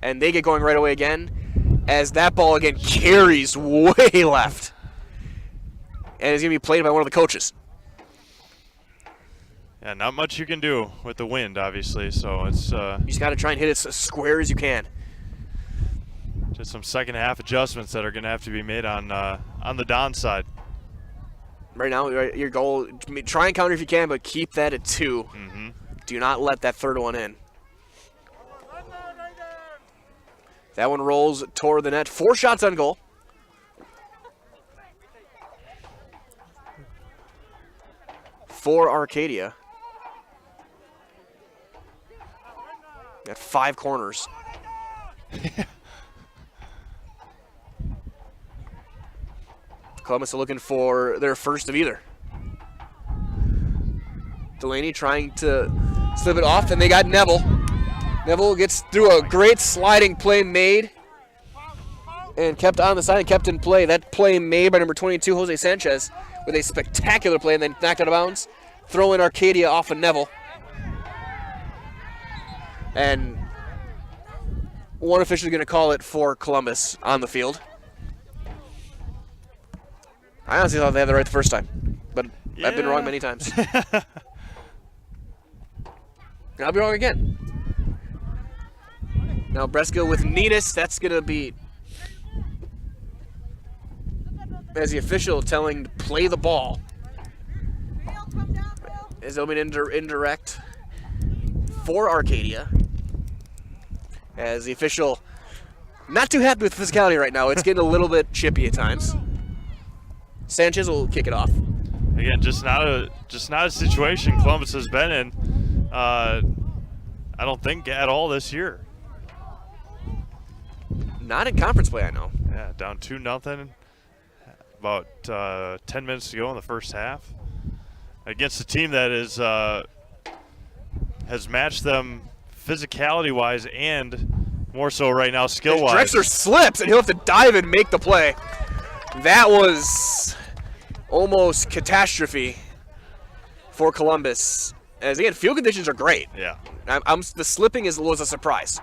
And they get going right away again as that ball again carries way left. And it's going to be played by one of the coaches. Yeah, not much you can do with the wind, obviously, so it's... You just got to try and hit it as square as you can. Just some second half adjustments that are going to have to be made on the Don side. Right now, your goal, try and counter if you can, but keep that at 2. Mm-hmm. Do not let that third one in. That one rolls toward the net. 4 shots on goal. For Arcadia. Got 5 corners. Columbus are looking for their first of either. Delaney trying to slip it off, and they got Neville. Neville gets through a great sliding play made and kept on the side and kept in play. That play made by number 22, Jose Sanchez, with a spectacular play and then knocked out of bounds. Throwing Arcadia off of Neville. And one official is going to call it for Columbus on the field. I honestly thought they had it right the first time, but I've been wrong many times. And I'll be wrong again. Now Breska with Ninus, that's going to be, as the official telling to play the ball. Is it'll be an indirect for Arcadia. As the official, not too happy with physicality right now. It's getting a little bit chippy at times. Sanchez will kick it off. Again, just not a situation Columbus has been in. I don't think at all this year. Not in conference play, I know. Yeah, down 2-0. About 10 minutes to go in the first half. Against a team that is has matched them physicality-wise and more so right now skill-wise. Drexler slips, and he'll have to dive and make the play. That was almost catastrophe for Columbus. As again, field conditions are great. Yeah. The slipping was a surprise.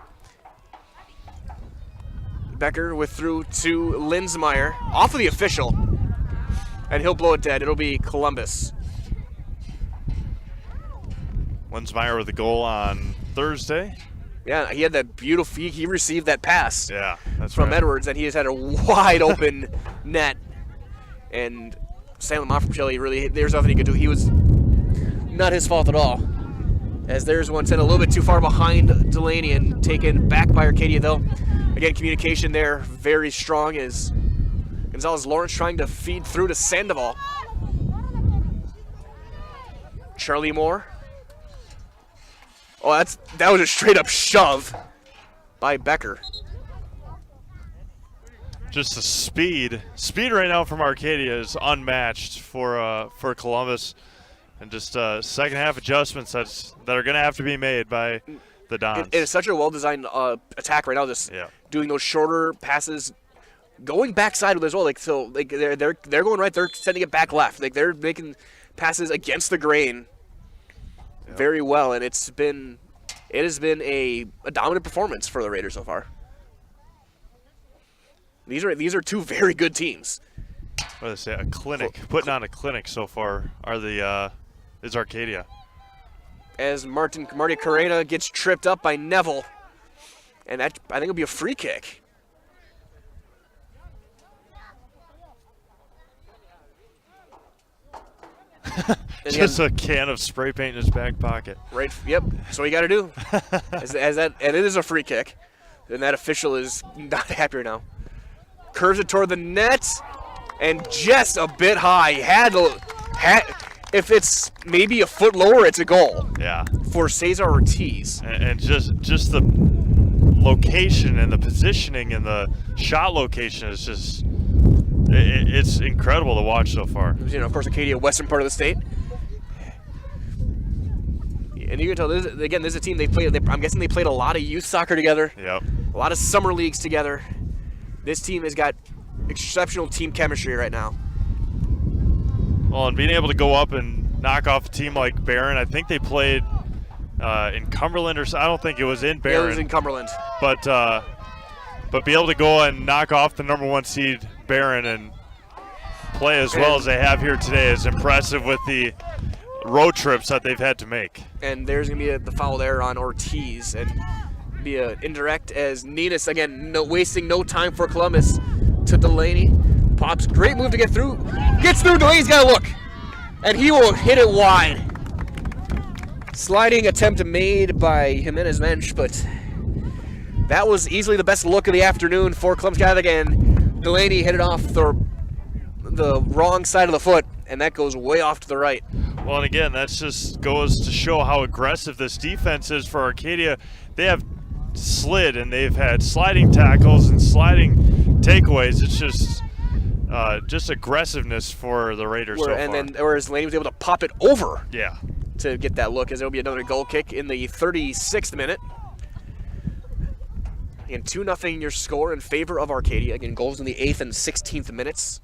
Becker with through to Linsmeyer, off of the official, and he'll blow it dead. It'll be Columbus. Linsmeyer with a goal on Thursday. Yeah, he had that beautiful. He received that pass. Yeah, that's from right. Edwards, and he has had a wide open net. And Salem Offerpelli really, there's nothing he could do. He was not his fault at all. As there's one sent a little bit too far behind Delaney and taken back by Arcadia, though. Again, communication there very strong as Gonzalez Lawrence trying to feed through to Sandoval. Charlie Moore. Oh, that was a straight up shove by Becker. Just the speed right now from Arcadia is unmatched for Columbus, and just second half adjustments that are going to have to be made by the Dons. It is such a well-designed attack right now. Just doing those shorter passes, going backside with as well. Like so, like they're going right. They're sending it back left. Like they're making passes against the grain very well, and it has been a dominant performance for the Raiders so far. These are two very good teams. What do they say? A clinic, putting on a clinic so far. Is Arcadia. As Marty Carrera gets tripped up by Neville, and that I think it'll be a free kick. Just a can of spray paint in his back pocket. Right. Yep. That's what you got to do. as that, and it is a free kick. And that official is not happy right now. Curves it toward the net, and just a bit high. If it's maybe a foot lower, it's a goal. Yeah. For Cesar Ortiz. And just the location and the positioning and the shot location is just it's incredible to watch so far. You know, of course, Arcadia, western part of the state. And you can tell, this is a team I'm guessing they played a lot of youth soccer together. Yep. A lot of summer leagues together. This team has got exceptional team chemistry right now. Well, and being able to go up and knock off a team like Barron, I think they played in Cumberland, I don't think it was in Barron. Yeah, it was in Cumberland. But be able to go and knock off the #1 seed Barron and play as well as they have here today is impressive with the road trips that they've had to make. And there's going to be the foul there on Ortiz, and be an indirect as Nenas, again, wasting no time for Columbus, to Delaney. Pops, great move to get through. Gets through, Delaney's got to look. And he will hit it wide. Sliding attempt made by Jimenez Mensch, but that was easily the best look of the afternoon for Columbus Catholic, and Delaney hit it off the wrong side of the foot, and that goes way off to the right. Well, and again, that just goes to show how aggressive this defense is for Arcadia. They have slid, and they've had sliding tackles and sliding takeaways. It's just aggressiveness for the Raiders so far. And then whereas Delaney was able to pop it over. Yeah. To get that look, as there will be another goal kick in the 36th minute. And 2-0 your score in favor of Arcadia. Again, goals in the 8th and 16th minutes.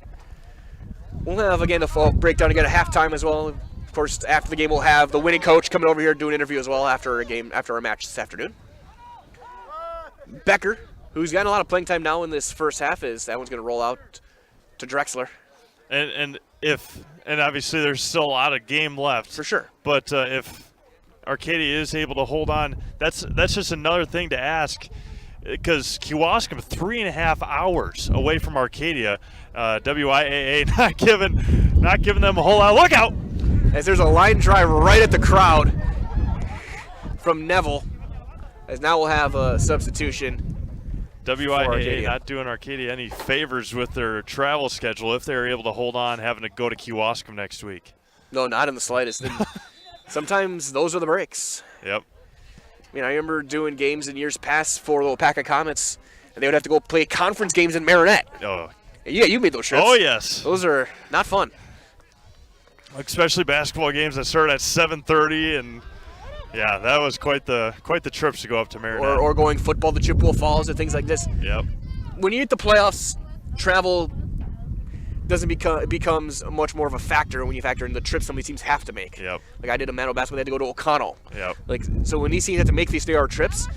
We'll have, again, a full breakdown again at halftime as well. Of course, after the game, we'll have the winning coach coming over here to do an interview as well after our match this afternoon. Becker, who's gotten a lot of playing time now in this first half, that one's going to roll out to Drexler. And obviously there's still a lot of game left. For sure. But if Arcadia is able to hold on, that's just another thing to ask, because Kewaskum 3.5 hours away from Arcadia. WIAA not giving them a whole lot. Look out! As there's a line drive right at the crowd from Neville, as now we'll have a substitution. WIAA not doing Arcadia any favors with their travel schedule if they're able to hold on, having to go to Kewaskum next week. No, not in the slightest. Sometimes those are the breaks. Yep. I mean, I remember doing games in years past for the Wapaka Comets, and they would have to go play conference games in Marinette. Oh. Yeah, you made those trips. Oh, yes. Those are not fun. Especially basketball games that start at 7:30, and yeah, that was quite the trips to go up to Marinette. Or going football to Chippewa Falls and things like this. Yep. When you get the playoffs, travel becomes much more of a factor when you factor in the trips some of these teams have to make. Yep. Like I did a Mano basketball, they had to go to O'Connell. Yep. So when these teams have to make these 3-hour trips,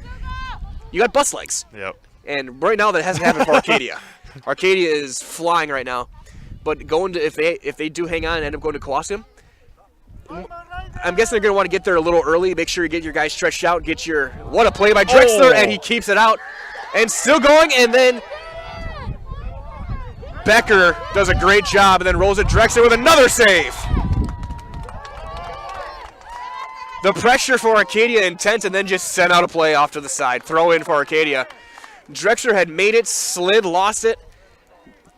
you got bus legs. Yep. And right now that hasn't happened for Arcadia. Arcadia is flying right now. But if they do hang on and end up going to Kewaskum, I'm guessing they're going to want to get there a little early. Make sure you get your guys stretched out. What a play by Drexler, and he keeps it out. And still going, and then Becker does a great job, and then rolls it Drexler with another save. The pressure for Arcadia intense, and then just sent out a play off to the side. Throw in for Arcadia. Drexler had made it, slid, lost it.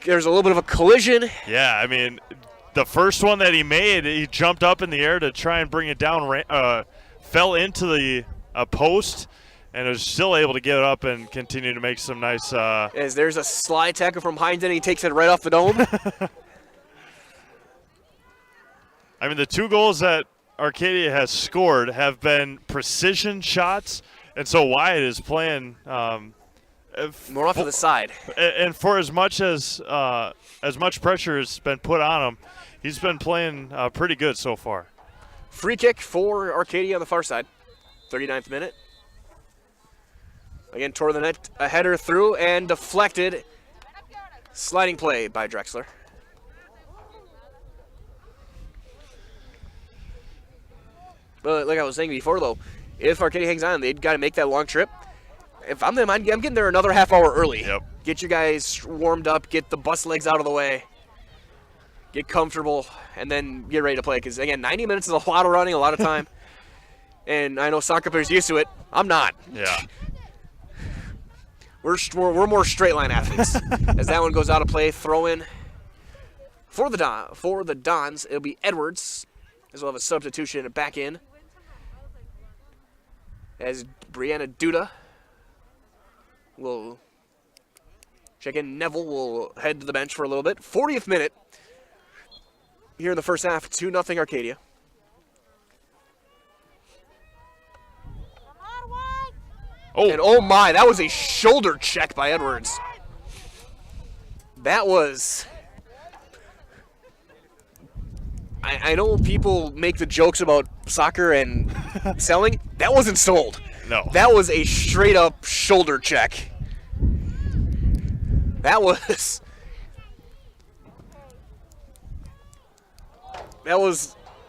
There's a little bit of a collision. Yeah, I mean, the first one that he made, he jumped up in the air to try and bring it down, fell into the post, and was still able to get up and continue to make some nice. As there's a slide tackle from Heinz, and he takes it right off the dome. I mean, the 2 goals that Arcadia has scored have been precision shots, and so Wyatt is playing more off to the side. And for as much pressure has been put on him, he's been playing pretty good so far. Free kick for Arcadia on the far side. 39th minute. Again, toward the net, a header through and deflected. Sliding play by Drexler. But like I was saying before, though, if Arcadia hangs on, they've got to make that long trip. If I'm them, I'm getting there another half hour early. Yep. Get you guys warmed up, get the bus legs out of the way. get comfortable, and then get ready to play. Because, again, 90 minutes is a lot of running, a lot of time. And I know soccer players used to it. I'm not. Yeah. We're more straight line athletes. As that one goes out of play, throw in for the Dons. It'll be Edwards, as well as a substitution back in. As Brianna Duda will check in. Neville will head to the bench for a little bit. 40th minute here in the first half, 2-0 Arcadia. Oh. And oh my, that was a shoulder check by Edwards. That was... I know people make the jokes about soccer and selling. That wasn't sold. No. That was a straight up shoulder check. That was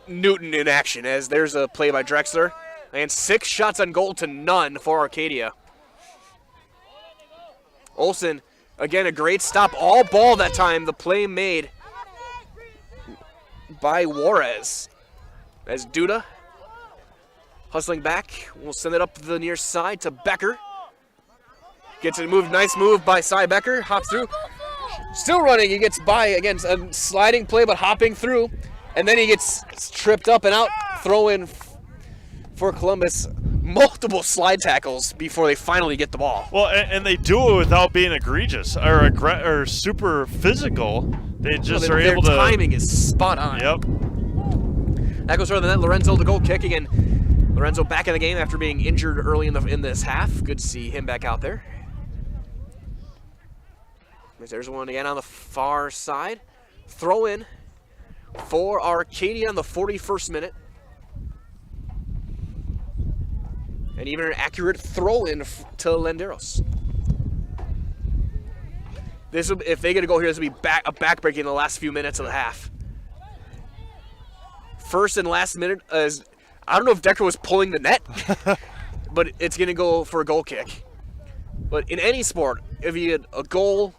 Newton in action, as there's a play by Drexler. And 6 shots on goal to none for Arcadia. Olsen, again, a great stop. All ball that time. The play made by Juarez. As Duda hustling back. We'll send it up the near side to Becker. Gets it moved. Nice move by Cy Becker. Hops through. Still running. He gets by. Again, a sliding play, but hopping through. And then he gets tripped up and out. Throw in for Columbus. Multiple slide tackles before they finally get the ball. Well, and they do it without being egregious or super physical. They just are able to. Their timing is spot on. Yep. That goes further than that. Lorenzo, the goal kick again. Lorenzo back in the game after being injured early in this half. Good to see him back out there. There's one again on the far side. Throw in for Arcadia on the 41st minute. And even an accurate throw in to Lenderos. This will, if they get a goal here, this will be a backbreaking in the last few minutes of the half. First and last minute, as I don't know if Decker was pulling the net, but it's going to go for a goal kick. But in any sport, if you get a goal,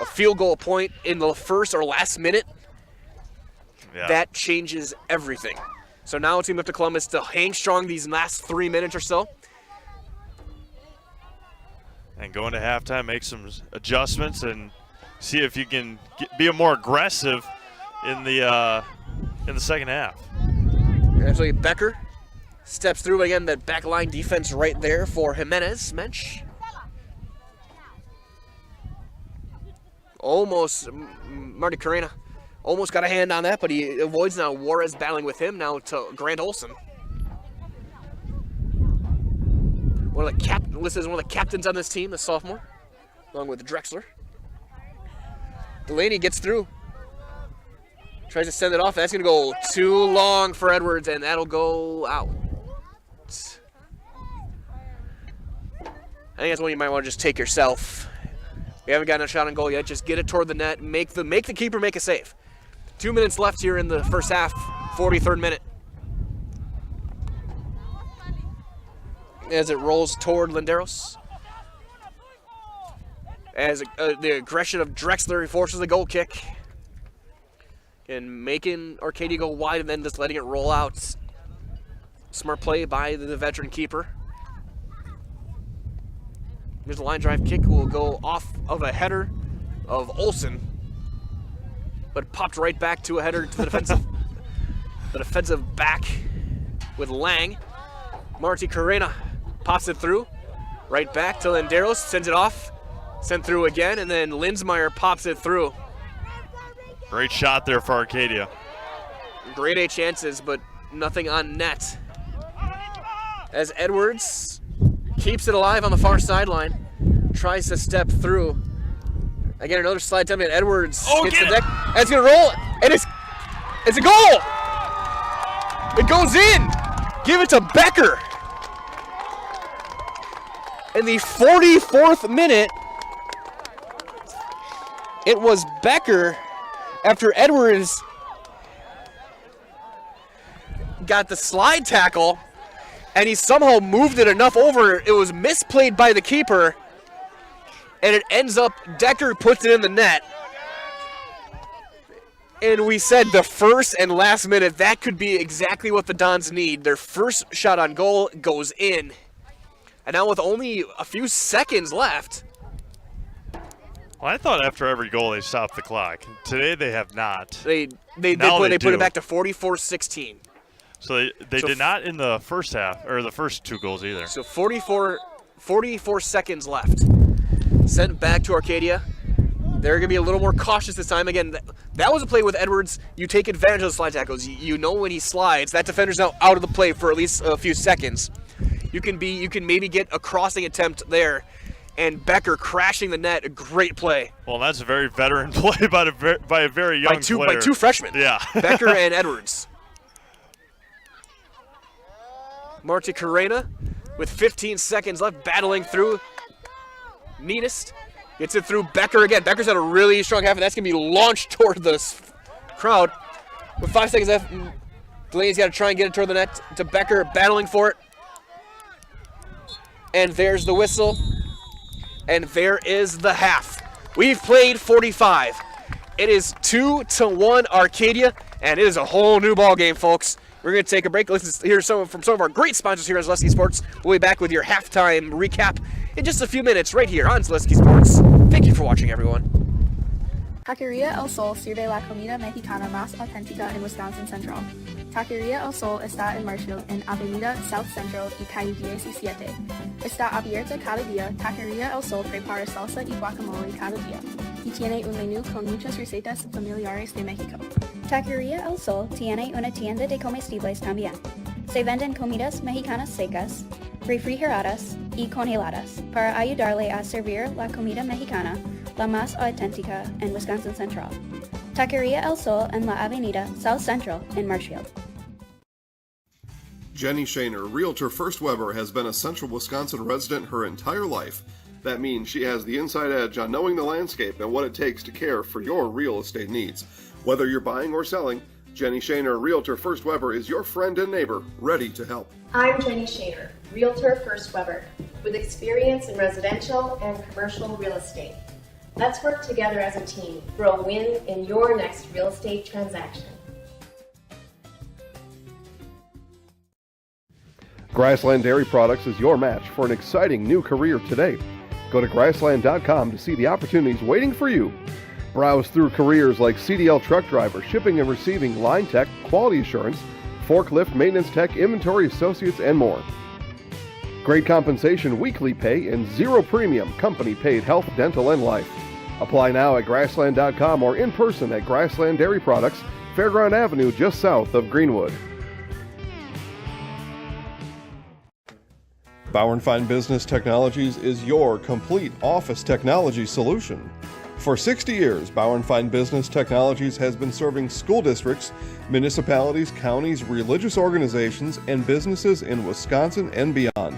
a field goal point in the first or last minute, that changes everything. So now it's up to Columbus to hang strong these last 3 minutes or so. And go into halftime, make some adjustments, and see if you can be more aggressive in the second half. Actually, Becker steps through again. That back line defense right there for Jimenez. Mensch. Almost, Marty Carrena almost got a hand on that, but he avoids now. Juarez battling with him now to Grant Olson. Listed as one of the captains on this team, the sophomore, along with Drexler. Delaney gets through. Tries to send it off. That's going to go too long for Edwards, and that'll go out. I think that's one you might want to just take yourself. We haven't gotten a shot on goal yet. Just get it toward the net. Make the keeper make a save. 2 minutes left here in the first half, 43rd minute. As it rolls toward Lenderos. As the aggression of Drexler forces a goal kick. And making Arcadia go wide and then just letting it roll out. Smart play by the veteran keeper. Here's the line drive kick. Will go off of a header of Olsen. But popped right back to a header to the defensive back with Lang. Marty Carrena pops it through. Right back to Lenderos. Sends it off. Sent through again. And then Linsmeyer pops it through. Great shot there for Arcadia. Grade A chances, but nothing on net. As Edwards keeps it alive on the far sideline. Tries to step through. Again, another slide time, and Edwards hits the deck. And it's going to roll. And it's a goal. It goes in. Give it to Becker. In the 44th minute, it was Becker after Edwards got the slide tackle, and he somehow moved it enough over. It was misplayed by the keeper, and it ends up, Decker puts it in the net. And we said the first and last minute, that could be exactly what the Dons need. Their first shot on goal goes in. And now with only a few seconds left. Well, I thought after every goal they stopped the clock. Today they have not. They put it back to 44-16. So they did not in the first half, or the first 2 goals either. So 44 seconds left. Sent back to Arcadia. They're going to be a little more cautious this time. Again, that was a play with Edwards. You take advantage of the slide tackles. You know when he slides, that defender's now out of the play for at least a few seconds. You can maybe get a crossing attempt there. And Becker crashing the net, a great play. Well, that's a very veteran play by a very young player. By 2 freshmen. Yeah. Becker and Edwards. Marty Carrena with 15 seconds left, battling through. Neatest gets it through Becker again. Becker's had a really strong half, and that's going to be launched toward the crowd. With 5 seconds left, Delaney's got to try and get it toward the net to Becker, battling for it. And there's the whistle. And there is the half. We've played 45. It is 2-1 Arcadia, and it is a whole new ball game, folks. We're going to take a break. Let's hear from some of our great sponsors here at Zaleski Sports. We'll be back with your halftime recap in just a few minutes right here on Zaleski Sports. Thank you for watching, everyone. Taqueria El Sol sirve la comida mexicana más auténtica en Wisconsin Central. Taqueria El Sol está en Marshfield, en Avenida South Central y Calle 17. Está abierta cada día. Taqueria El Sol prepara salsa y guacamole cada día y tiene un menú con muchas recetas familiares de México. Taqueria El Sol tiene una tienda de comestibles también. Se venden comidas mexicanas secas, refrigeradas y congeladas para ayudarle a servir la comida mexicana, la más auténtica en Wisconsin Central. Taqueria El Sol en la Avenida South Central in Marshfield. Jenny Shaner, Realtor First Weber, has been a Central Wisconsin resident her entire life. That means she has the inside edge on knowing the landscape and what it takes to care for your real estate needs. Whether you're buying or selling, Jenny Shaner, Realtor First Weber, is your friend and neighbor, ready to help. I'm Jenny Shaner, Realtor First Weber, with experience in residential and commercial real estate. Let's work together as a team for a win in your next real estate transaction. Grassland Dairy Products is your match for an exciting new career today. Go to grassland.com to see the opportunities waiting for you. Browse through careers like CDL truck driver, shipping and receiving, line tech, quality assurance, forklift, maintenance tech, inventory associates, and more. Great compensation, weekly pay, and zero premium company paid health, dental, and life. Apply now at grassland.com or in person at Grassland Dairy Products, Fairground Avenue, just south of Greenwood. Bauer & Fine Business Technologies is your complete office technology solution. For 60 years, Bauer & Fine Business Technologies has been serving school districts, municipalities, counties, religious organizations, and businesses in Wisconsin and beyond.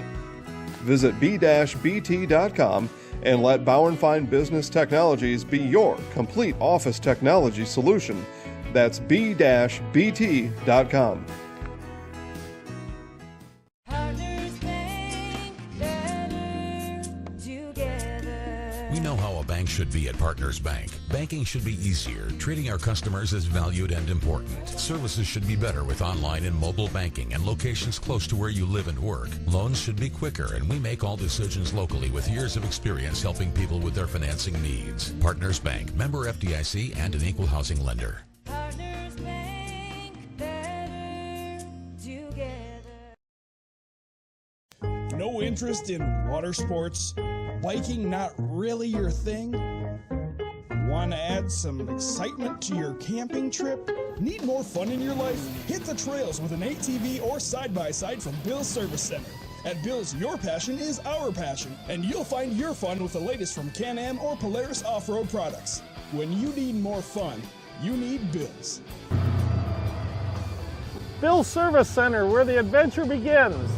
Visit b-bt.com and let Bauer & Fine Business Technologies be your complete office technology solution. That's b-bt.com. We know how a bank should be at Partners Bank. Banking should be easier. Treating our customers as valued and important. Services should be better with online and mobile banking and locations close to where you live and work. Loans should be quicker, and we make all decisions locally with years of experience helping people with their financing needs. Partners Bank, member FDIC, and an equal housing lender. Partners Bank, better together. No interest in water sports? Biking not really your thing? Want to add some excitement to your camping trip? Need more fun in your life? Hit the trails with an ATV or side-by-side from Bill's Service Center. At Bill's, your passion is our passion, and you'll find your fun with the latest from Can-Am or Polaris off-road products. When you need more fun, you need Bill's. Bill's Service Center, where the adventure begins.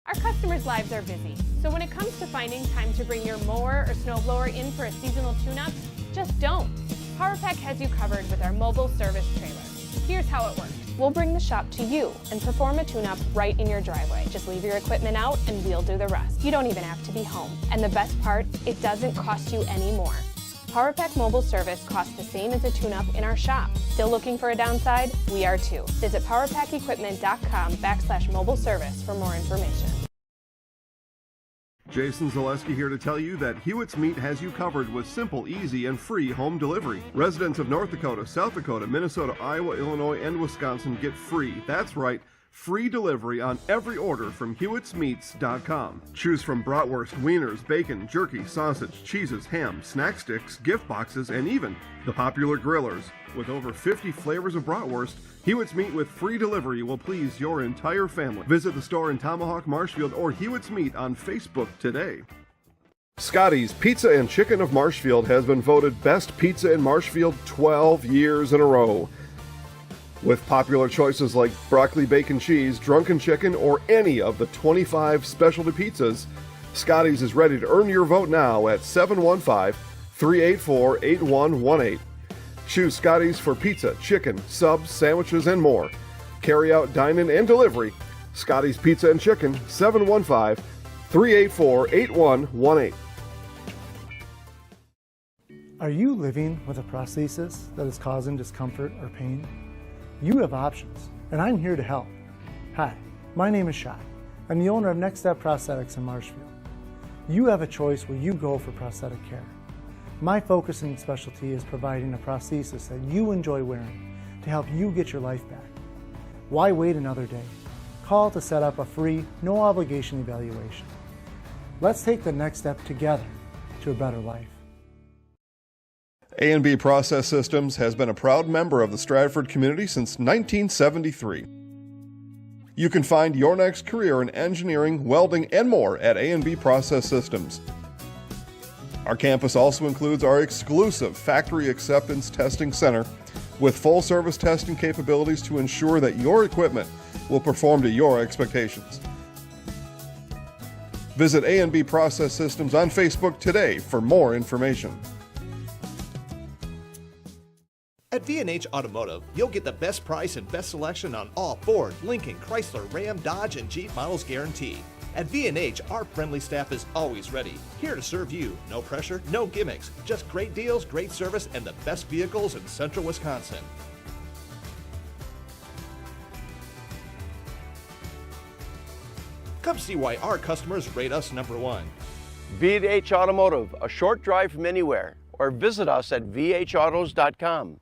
Our customers' lives are busy, so when it comes to finding time to bring your mower or snowblower in for a seasonal tune-up, just don't. PowerPack has you covered with our mobile service trailer. Here's how it works. We'll bring the shop to you and perform a tune-up right in your driveway. Just leave your equipment out and we'll do the rest. You don't even have to be home. And the best part, it doesn't cost you any more. Power Pack mobile service costs the same as a tune-up in our shop. Still looking for a downside? We are too. Visit powerpackequipment.com/mobile service for more information. Jason Zaleski here to tell you that Hewitt's Meat has you covered with simple, easy, and free home delivery. Residents of North Dakota, South Dakota, Minnesota, Iowa, Illinois, and Wisconsin get free. That's right. Free delivery on every order from Hewitt'sMeats.com. Choose from bratwurst, wieners, bacon, jerky, sausage, cheeses, ham, snack sticks, gift boxes, and even the popular grillers. With over 50 flavors of bratwurst, Hewitt's Meat with free delivery will please your entire family. Visit the store in Tomahawk, Marshfield, or Hewitt's Meat on Facebook today. Scotty's Pizza and Chicken of Marshfield has been voted Best Pizza in Marshfield 12 years in a row. With popular choices like broccoli bacon cheese, drunken chicken, or any of the 25 specialty pizzas, Scotty's is ready to earn your vote now at 715-384-8118. Choose Scotty's for pizza, chicken, subs, sandwiches, and more. Carry out, dine-in, and delivery. Scotty's Pizza and Chicken, 715-384-8118. Are you living with a prosthesis that is causing discomfort or pain? You have options, and I'm here to help. Hi, my name is Shai. I'm the owner of Next Step Prosthetics in Marshfield. You have a choice where you go for prosthetic care. My focus and specialty is providing a prosthesis that you enjoy wearing to help you get your life back. Why wait another day? Call to set up a free, no obligation evaluation. Let's take the next step together to a better life. A&B Process Systems has been a proud member of the Stratford community since 1973. You can find your next career in engineering, welding, and more at A&B Process Systems. Our campus also includes our exclusive Factory Acceptance Testing Center with full-service testing capabilities to ensure that your equipment will perform to your expectations. Visit A&B Process Systems on Facebook today for more information. At V&H Automotive, you'll get the best price and best selection on all Ford, Lincoln, Chrysler, Ram, Dodge, and Jeep models guaranteed. At V&H, our friendly staff is always ready, here to serve you. No pressure, no gimmicks, just great deals, great service, and the best vehicles in central Wisconsin. Come see why our customers rate us #1. V&H Automotive, a short drive from anywhere, or visit us at vhautos.com.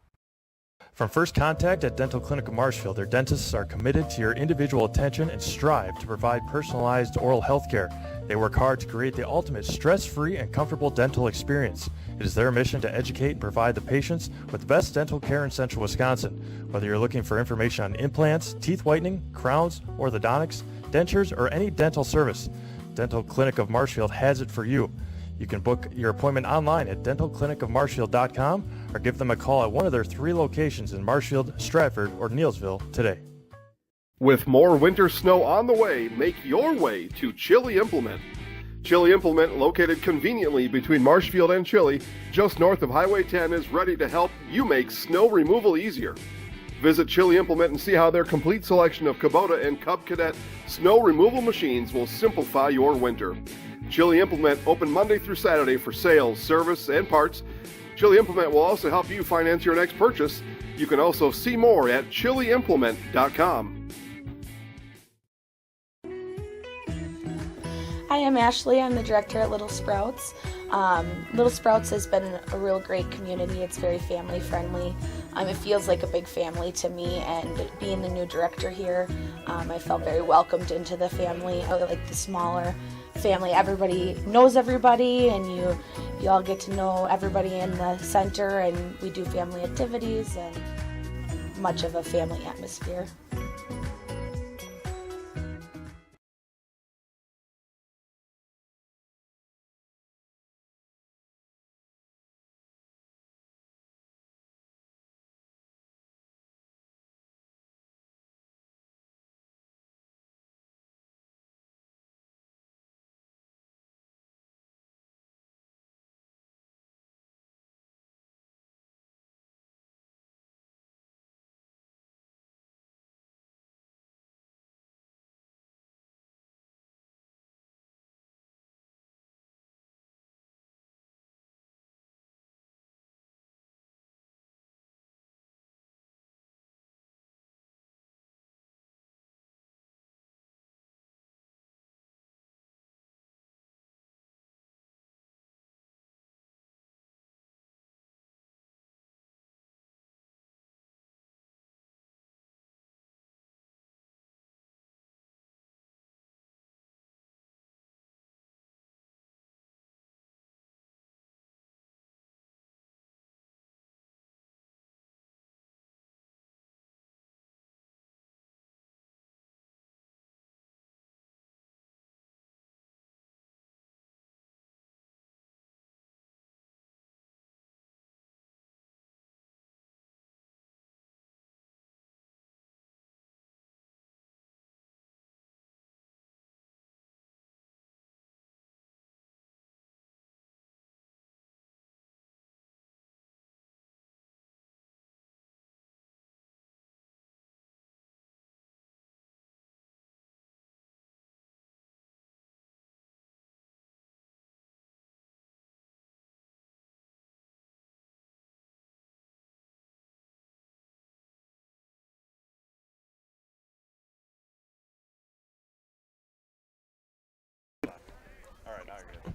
From first contact at Dental Clinic of Marshfield, their dentists are committed to your individual attention and strive to provide personalized oral health care. They work hard to create the ultimate stress-free and comfortable dental experience. It is their mission to educate and provide the patients with the best dental care in central Wisconsin. Whether you're looking for information on implants, teeth whitening, crowns, orthodontics, dentures, or any dental service, Dental Clinic of Marshfield has it for you. You can book your appointment online at dentalclinicofmarshfield.com or give them a call at one of their 3 locations in Marshfield, Stratford, or Neillsville today. With more winter snow on the way, make your way to Chili Implement. Chili Implement, located conveniently between Marshfield and Chili, just north of Highway 10, is ready to help you make snow removal easier. Visit Chili Implement and see how their complete selection of Kubota and Cub Cadet snow removal machines will simplify your winter. Chili Implement open Monday through Saturday for sales, service, and parts. Chili Implement will also help you finance your next purchase. You can also see more at chiliimplement.com. Hi, I'm Ashley. I'm the director at Little Sprouts. Little Sprouts has been a real great community. It's very family friendly. It feels like a big family to me, and being the new director here, I felt very welcomed into the family. I like the smaller family. Everybody knows everybody, and you all get to know everybody in the center, and we do family activities and much of a family atmosphere.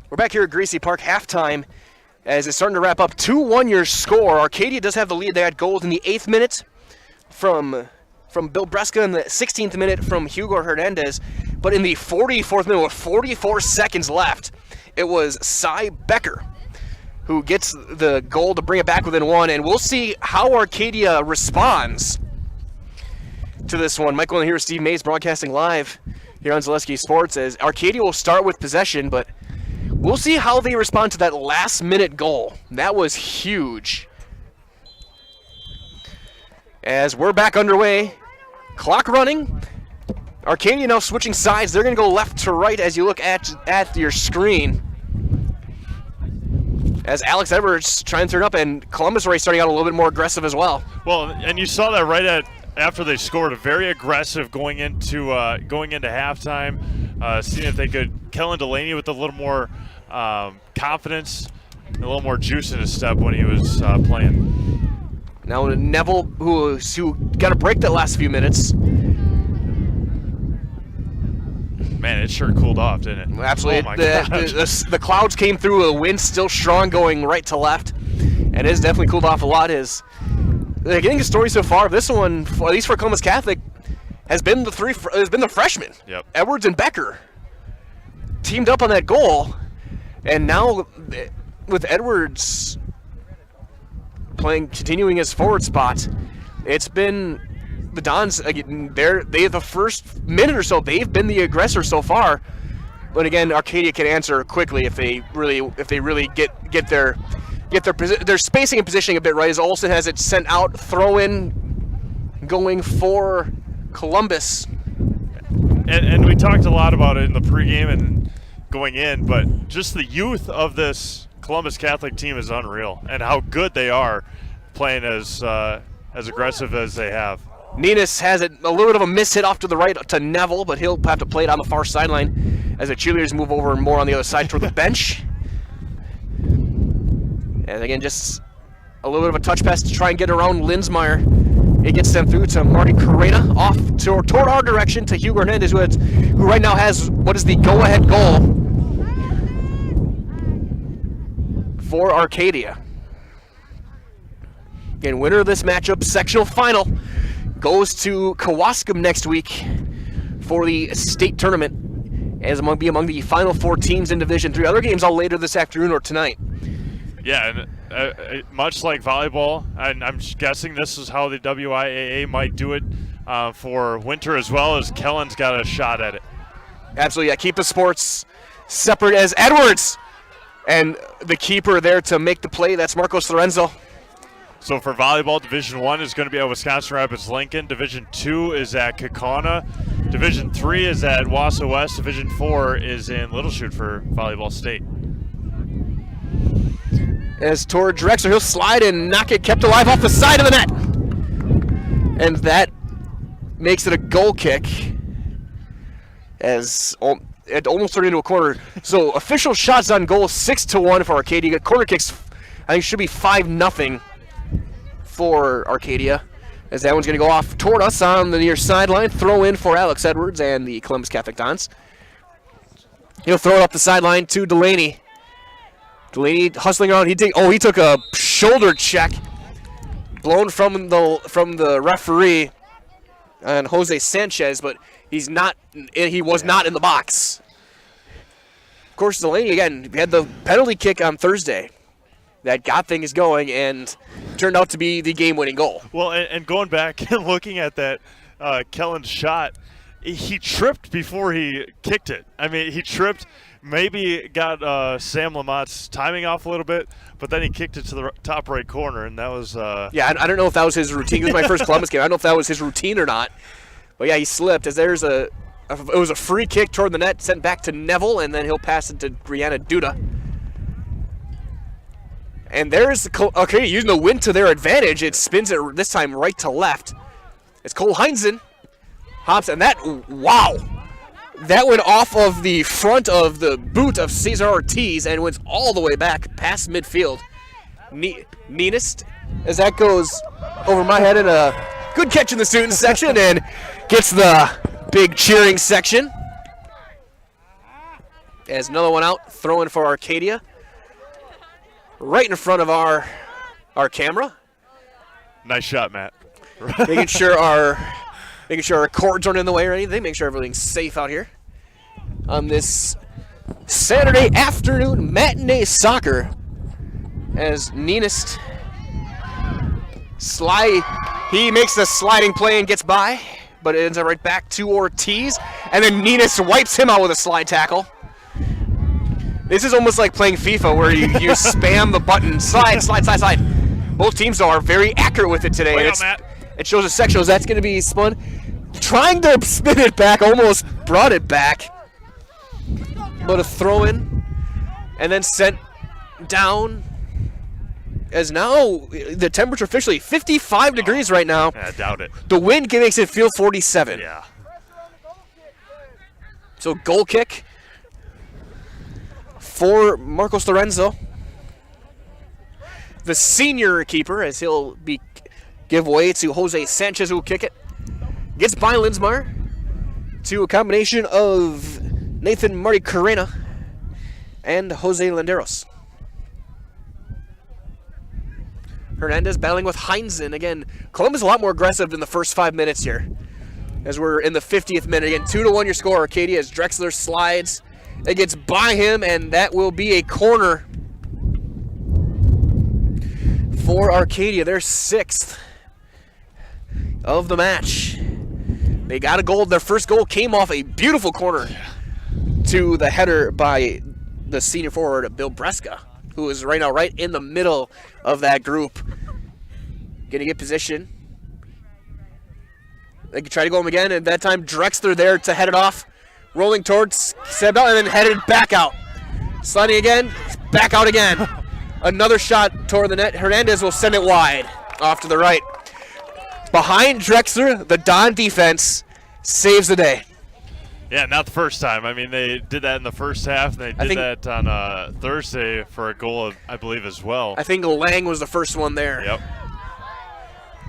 We're back here at Greasy Park, halftime, as it's starting to wrap up. 2-1 your score. Arcadia does have the lead. They had goals in the 8th minute from Bill Breska, in the 16th minute from Hugo Hernandez. But in the 44th minute, with 44 seconds left, it was Cy Becker who gets the goal to bring it back within 1. And we'll see how Arcadia responds to this one. Michael and here, Steve Mays broadcasting live here on Zaleski Sports, as Arcadia will start with possession, but we'll see how they respond to that last-minute goal. That was huge. As we're back underway, clock running. Arcadia now switching sides. They're going to go left to right as you look at your screen. As Alex Edwards trying to turn up, and Columbus already starting out a little bit more aggressive as well. Well, and you saw that right after they scored, a very aggressive going into halftime, seeing if they could. Kellen Delaney with a little more confidence, a little more juice in his step when he was playing. Now Neville, who got a break that last few minutes. Man, it sure cooled off, didn't it? Absolutely. Oh my gosh. The clouds came through, a wind still strong going right to left, and it has definitely cooled off a lot. Getting a story so far of this one, at least for Columbus Catholic, has been the freshmen. Yep. Edwards and Becker teamed up on that goal, and now with Edwards continuing his forward spot, it's been the Dons. The first minute or so, they've been the aggressor so far. But again, Arcadia can answer quickly if they really get their spacing and positioning a bit right. As Olsen has it sent out, throw in, going for Columbus. And we talked a lot about it in the pregame and going in, but just the youth of this Columbus Catholic team is unreal, and how good they are playing as aggressive as they have. Ninas has it, a little bit of a miss hit off to the right to Neville, but he'll have to play it on the far sideline as the cheerleaders move over more on the other side toward the bench. And again, just a little bit of a touch pass to try and get around Linsmeyer. It gets them through to Marty Carreta, off toward our direction to Hugo Hernandez, who right now has what is the go-ahead goal for Arcadia. Again, winner of this matchup, sectional final, goes to Kewaskum next week for the state tournament, as be among the final 4 teams in Division III. Other games all later this afternoon or tonight. Yeah, and much like volleyball, and I'm guessing this is how the WIAA might do it for winter as well, as Kellen's got a shot at it. Absolutely, yeah. Keep the sports separate as Edwards, and the keeper there to make the play. That's Marcos Lorenzo. So for volleyball, Division I is going to be at Wisconsin Rapids Lincoln. Division II is at Kaukauna. Division III is at Wausau West. Division IV is in Little Chute for volleyball state. As toward Drexler, he'll slide and knock it, kept alive off the side of the net. And that makes it a goal kick, as it almost turned into a corner. So official shots on goal, 6-1 for Arcadia. Corner kicks, I think, should be 5-0 for Arcadia, as that one's going to go off toward us on the near sideline. Throw in for Alex Edwards and the Columbus Catholic Dons. He'll throw it up the sideline to Delaney. Delaney hustling around. He took a shoulder check, blown from the referee and Jose Sanchez, but he was not in the box. Of course, Delaney again had the penalty kick on Thursday that got things going and turned out to be the game-winning goal. Well, and going back and looking at that Kellen shot, he tripped before he kicked it. I mean, he tripped, maybe got Sam Lamott's timing off a little bit, but then he kicked it to the top right corner, and that was... Yeah, I don't know if that was his routine. This was my first Columbus game. I don't know if that was his routine or not. But yeah, he slipped, as it was a free kick toward the net, sent back to Neville, and then he'll pass it to Brianna Duda. And there's okay, using the wind to their advantage. It spins it this time right to left. It's Cole Heinzen. Hops, and wow! That went off of the front of the boot of Cesar Ortiz and went all the way back past midfield. Neatest, as that goes over my head, and a good catch in the student section and gets the big cheering section. As another one out, throwing for Arcadia. Right in front of our camera. Nice shot, Matt. making sure our cords aren't in the way or anything. Make sure everything's safe out here on this Saturday afternoon matinee soccer. As Ninist he makes the sliding play and gets by, but it ends up right back to Ortiz, and then Ninist wipes him out with a slide tackle. This is almost like playing FIFA where you spam the button, slide. Both teams, though, are very accurate with it today. It shows the sectionals. That's going to be spun. Trying to spin it back, almost brought it back. But a throw in, and then sent down. As now, the temperature officially 55 degrees right now. I doubt it. The wind makes it feel 47. Yeah. So goal kick for Marcos Lorenzo. The senior keeper, as he'll give way to Jose Sanchez, who will kick it. Gets by Linsmar to a combination of Nathan Marty Carrena and Jose Landeros. Hernandez battling with Heinzen. Again, Columbus a lot more aggressive in the first 5 minutes here. As we're in the 50th minute. Again, 2-1 your score. Arcadia as Drexler slides. It gets by him, and that will be a corner for Arcadia. Their 6th of the match. They got a goal. Their first goal came off a beautiful corner to the header by the senior forward, Bill Breska, who is right now right in the middle of that group. Gonna get position. They can try to go him again, and that time Drexler there to head it off. Rolling towards Sebel, and then headed back out. Sliding again, back out again. Another shot toward the net. Hernandez will send it wide, off to the right. Behind Drexler, the Don defense saves the day. Yeah, not the first time. I mean, they did that in the first half, and they did that on Thursday for a goal, I believe, as well. I think Lang was the first one there. Yep.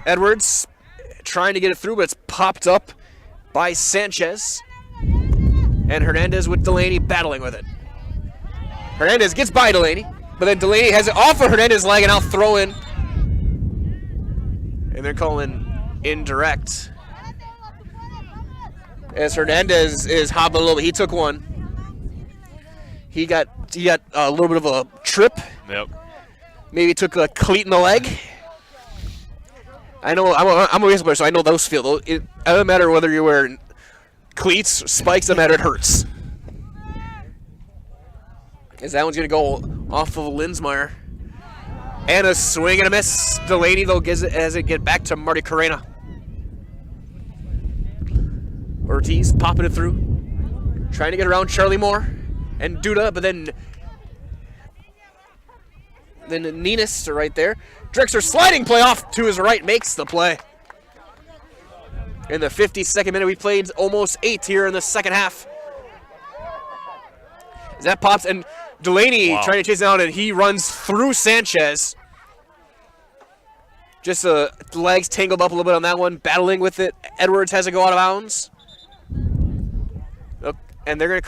Edwards trying to get it through, but it's popped up by Sanchez. And Hernandez with Delaney battling with it. Hernandez gets by Delaney, but then Delaney has it off of Hernandez leg, and I'll throw in. And they're calling indirect. As Hernandez is hobbling a little bit. He took one. He got a little bit of a trip. Yep. Maybe took a cleat in the leg. I know, I'm a baseball player, so I know those feel. It doesn't matter whether you're wearing cleats, spikes, doesn't matter, it hurts. As that one's going to go off of Linsmeyer. And a swing and a miss. Delaney, though, as it get back to Marty Carrena. Ortiz popping it through. Trying to get around Charlie Moore and Duda, but then Ninist are right there. Drexler sliding play off to his right, makes the play. In the 52nd minute, we played almost 8 here in the second half. As that pops, and Delaney trying to chase it out, and he runs through Sanchez. Just the legs tangled up a little bit on that one, battling with it. Edwards has to go out of bounds. And they're going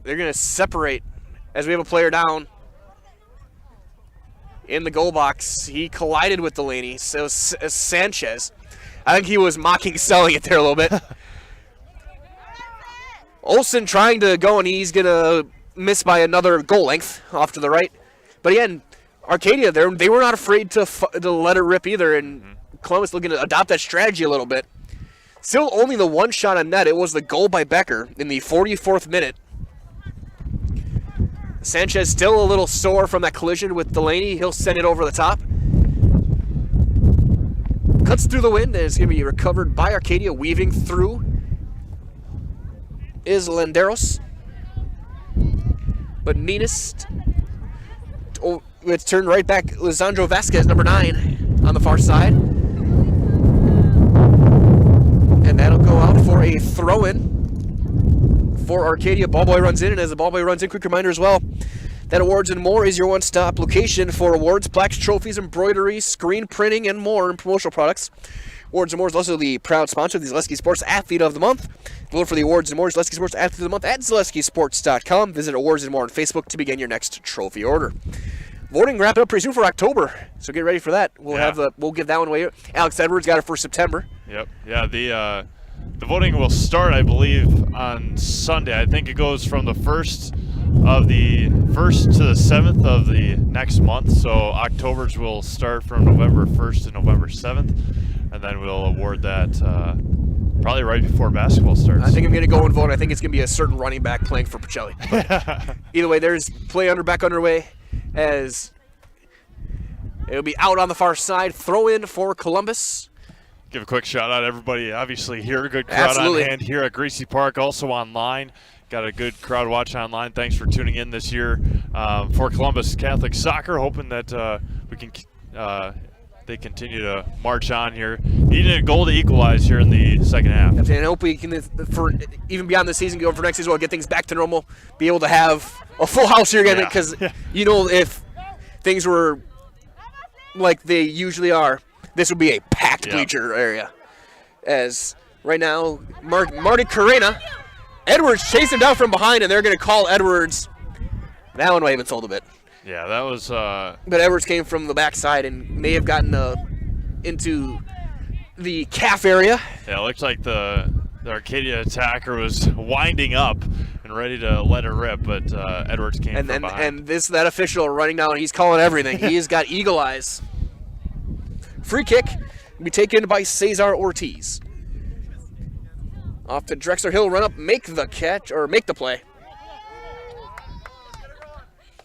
to separate as we have a player down in the goal box. He collided with Delaney, so Sanchez. I think he was mocking selling it there a little bit. Olsen trying to go, and he's going to miss by another goal length off to the right. But again, Arcadia, they were not afraid to let it rip either, and Columbus looking to adopt that strategy a little bit. Still only the one shot on net. It was the goal by Becker in the 44th minute. Sanchez still a little sore from that collision with Delaney. He'll send it over the top. Cuts through the wind, and it's going to be recovered by Arcadia. Weaving through is Landeros. But Ninist, it's turned right back. Lisandro Vasquez, number 9, on the far side. And that'll go out for a throw-in for Arcadia. Ballboy runs in, and as the ballboy runs in, quick reminder as well that Awards and More is your one-stop location for awards, plaques, trophies, embroidery, screen printing, and more, and promotional products. Awards and More is also the proud sponsor of the Zaleski Sports Athlete of the Month. Vote for the Awards and More Zaleski Sports Athlete of the Month at ZaleskiSports.com. Visit Awards and More on Facebook to begin your next trophy order. Voting wrapping up pretty soon for October, so get ready for that. We'll give that one away. Alex Edwards got it for September. Yep. Yeah. The voting will start, I believe, on Sunday. I think it goes from the 1st to the 7th of the next month. So October's will start from November 1st to November 7th, and then we'll award that probably right before basketball starts. I think I'm going to go and vote. I think it's going to be a certain running back playing for Pacelli. Either way, there's play back underway as it'll be out on the far side. Throw in for Columbus. Give a quick shout out to everybody obviously here. Good crowd Absolutely. on hand here at Greasy Park, also online. Got a good crowd watching online. Thanks for tuning in this year for Columbus Catholic Soccer. Hoping that they continue to march on here. Needed a goal to equalize here in the second half. And I hope we can, for even beyond the season, go for next season, we'll get things back to normal, be able to have a full house here again, because if things were like they usually are, this would be a packed bleacher area. As right now, Marty Carrena, Edwards chasing down from behind, and they're going to call Edwards. That one might have been sold a bit. Yeah, that was. But Edwards came from the backside and may have gotten into the calf area. Yeah, it looked like the Arcadia attacker was winding up and ready to let it rip, but Edwards came from behind. And that official running down, he's calling everything. He's got eagle eyes. Free kick will be taken by Cesar Ortiz. Off to Drexler Hill, run up, make the catch, or make the play.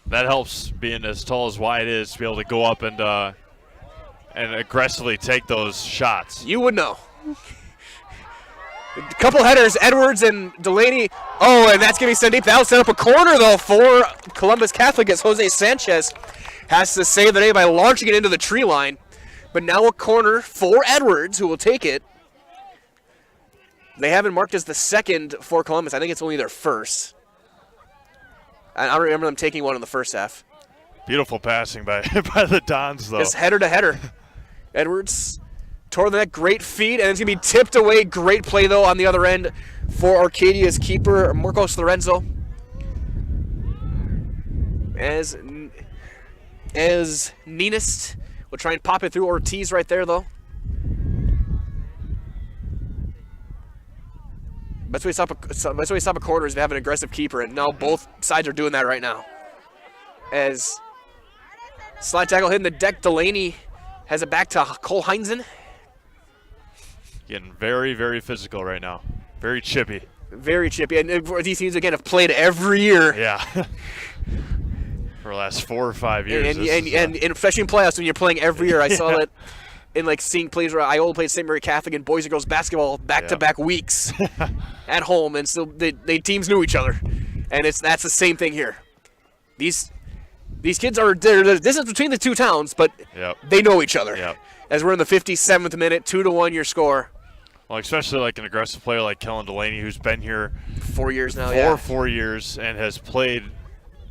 That helps, being as tall as Wyatt is, to be able to go up and aggressively take those shots. You would know. A couple headers, Edwards and Delaney. Oh, and that's going to be sent deep. That'll set up a corner, though, for Columbus Catholic, as Jose Sanchez has to save the day by launching it into the tree line. But now a corner for Edwards, who will take it. They have it marked as the second for Columbus. I think it's only their first. I don't remember them taking one in the first half. Beautiful passing by the Dons, though. Just header to header. Edwards tore the net, great feed, and it's going to be tipped away. Great play, though, on the other end for Arcadia's keeper, Marcos Lorenzo. As Ninist will try and pop it through Ortiz right there, though. Best way to stop a corner is to have an aggressive keeper, and now both sides are doing that right now. As slide tackle hitting the deck, Delaney has it back to Cole Heinzen. Getting very, very physical right now. Very chippy. Very chippy. And these teams, again, have played every year. Yeah. For the last 4 or 5 years. And especially in playoffs when you're playing every year. I saw that in seeing plays where Iola played St. Mary Catholic and boys and girls basketball back-to-back weeks at home, and still they teams knew each other. And that's the same thing here. These kids are the distance between the two towns, but they know each other. Yep. As we're in the 57th minute, 2-1 your score. Well, especially an aggressive player like Kellen Delaney, who's been here 4 years now. 4 years, and has played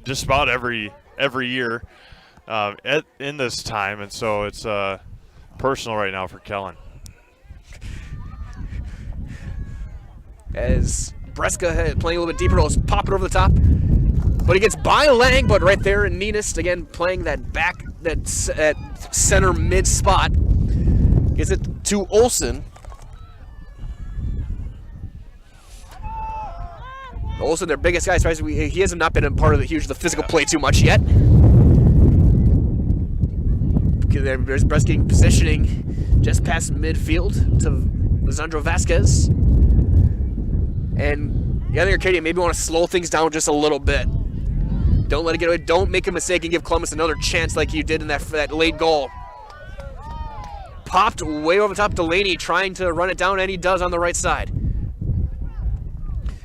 just about every year in this time, and so it's personal right now for Kellen. As Breska playing a little bit deeper, he'll pop it over the top. But he gets by Lang, but right there, and Ninist again playing that center mid spot. Gets it to Olsen. Olsen, their biggest guy, he has not been a part of the physical play too much yet. There's Breska getting positioning just past midfield to Lisandro Vasquez. And the other Arcadia maybe want to slow things down just a little bit. Don't let it get away. Don't make a mistake and give Columbus another chance like you did in that late goal. Popped way over the top. Delaney trying to run it down, and he does on the right side.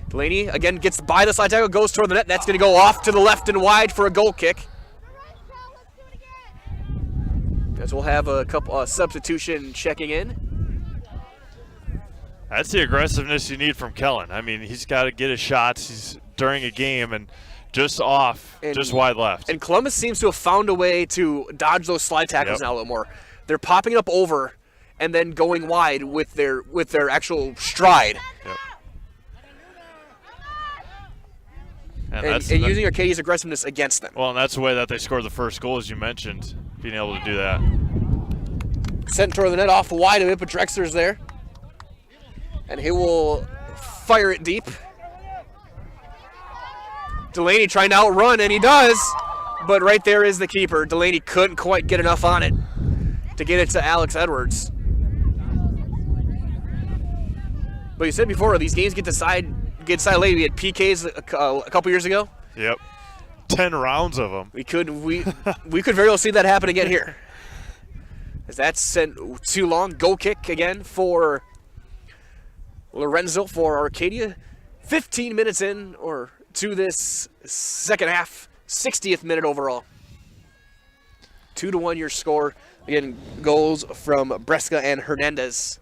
Delaney again gets by the slide tackle, goes toward the net. That's going to go off to the left and wide for a goal kick. As we'll have a couple substitution checking in. That's the aggressiveness you need from Kellen. I mean, he's got to get his shots. He's during a game and just off, just wide left. And Columbus seems to have found a way to dodge those slide tackles now a little more. They're popping it up over, and then going wide with their actual stride. Yep. And using Arcadia's aggressiveness against them. Well, and that's the way that they scored the first goal, as you mentioned, being able to do that. Sent toward the net off wide of it, but Drexler's there. And he will fire it deep. Delaney trying to outrun, and he does. But right there is the keeper. Delaney couldn't quite get enough on it to get it to Alex Edwards. But you said before, these games get decided late. We had PKs a couple years ago. Yep. 10 rounds of them. We could very well see that happen again here. As that's sent too long. Goal kick again for Lorenzo for Arcadia. 15 minutes in or to this second half. 60th minute overall. 2-1 your score. Again, goals from Bresca and Hernandez.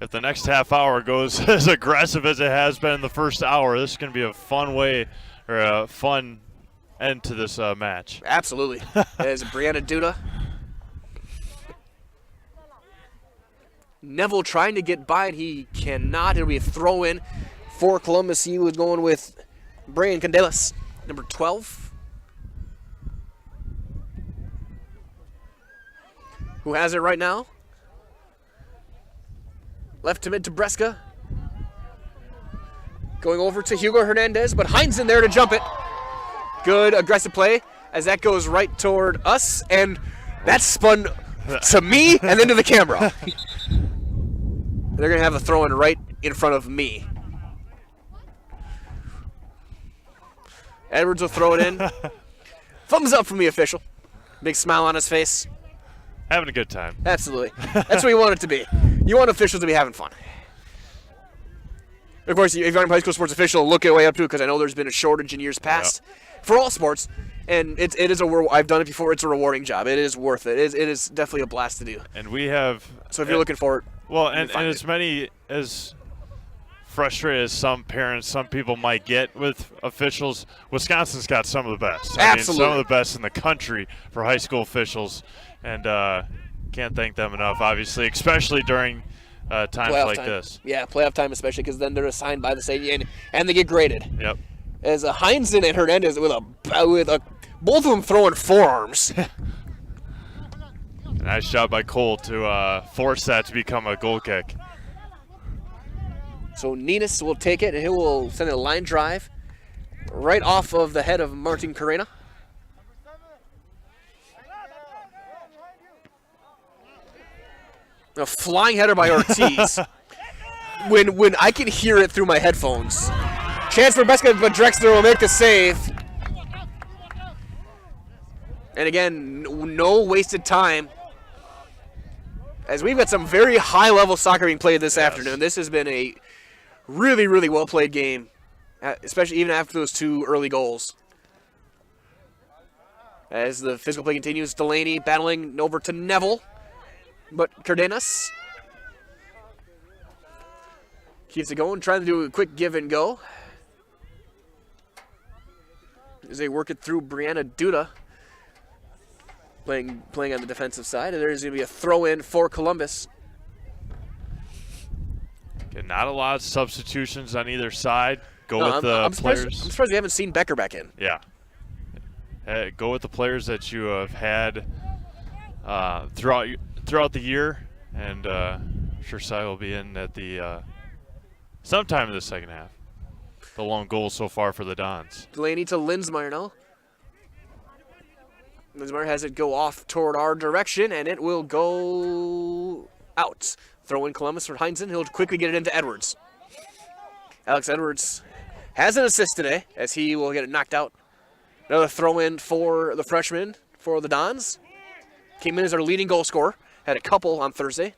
If the next half hour goes as aggressive as it has been in the first hour, this is going to be a fun way, or a fun end to this match. Absolutely. As Brianna Duda. Neville trying to get by it. He cannot. It'll be a throw-in for Columbus. He was going with Brian Candelas, number 12. Who has it right now? Left to mid to Bresca. Going over to Hugo Hernandez, but Hines in there to jump it. Good aggressive play as that goes right toward us, and that spun to me and then to the camera. They're going to have a throw-in right in front of me. Edwards will throw it in. Thumbs up from the official. Big smile on his face. Having a good time. Absolutely. That's what you want it to be. You want officials to be having fun. Of course, if you're a high school sports official, look it way up to it because I know there's been a shortage in years past for all sports. And it is I've done it before. It's a rewarding job. It is worth it. It is definitely a blast to do. And we have. So if you're looking for it. Well, and as many as frustrated as some parents, some people might get with officials, Wisconsin's got some of the best. Absolutely. I mean, some of the best in the country for high school officials. And can't thank them enough, obviously, especially during times playoff like time. this. Yeah, playoff time especially because then they're assigned by the state and they get graded. Yep. As Heinzen and Hernandez with both of them throwing forearms. Nice job by Cole to force that to become a goal kick. So Ninus will take it and he will send a line drive right off of the head of Martin Carrena. A flying header by Ortiz. when I can hear it through my headphones. Chance for Bresca, but Drexler will make the save. And again, no wasted time. As we've got some very high-level soccer being played this afternoon. This has been a really, really well-played game, especially even after those two early goals. As the physical play continues, Delaney battling over to Neville. But Cardenas keeps it going, trying to do a quick give and go. As they work it through Brianna Duda, playing on the defensive side. And there's going to be a throw-in for Columbus. Okay, not a lot of substitutions on either side. Go with the players. I'm surprised we haven't seen Becker back in. Yeah. Go with the players that you have had throughout the year, and sure Cy will be in at the sometime in the second half. The lone goal so far for the Dons. Delaney to Linsmeyer now. Linsmeyer has it go off toward our direction, and it will go out. Throw in Columbus for Heinzen. He'll quickly get it into Edwards. Alex Edwards has an assist today, as he will get it knocked out. Another throw in for the freshman for the Dons. Came in as our leading goal scorer. Had a couple on Thursday.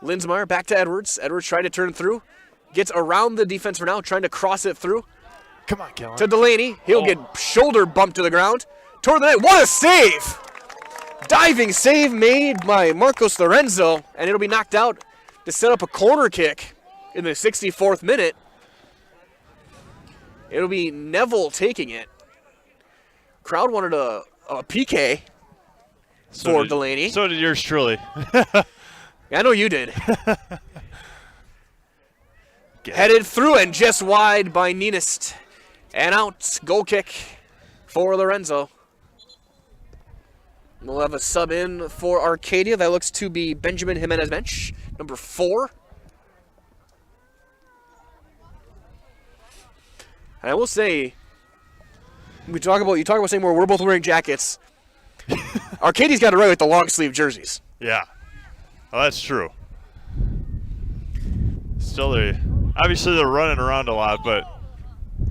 Linsmeyer back to Edwards. Edwards trying to turn through. Gets around the defense for now, trying to cross it through. Come on, Kellen. To Delaney. He'll get shoulder bumped to the ground. Toward the net. What a save! Diving save made by Marcos Lorenzo, and it'll be knocked out to set up a corner kick in the 64th minute. It'll be Neville taking it. Crowd wanted a PK. for Delaney. So did yours truly. I know you did. Headed through and just wide by Ninist. And out. Goal kick for Lorenzo. We'll have a sub in for Arcadia. That looks to be Benjamin Jimenez bench, number 4. And I will say, you talk about saying we're both wearing jackets. Arcadia's got it right with the long sleeve jerseys. Yeah, well, that's true. Still, obviously they're running around a lot, but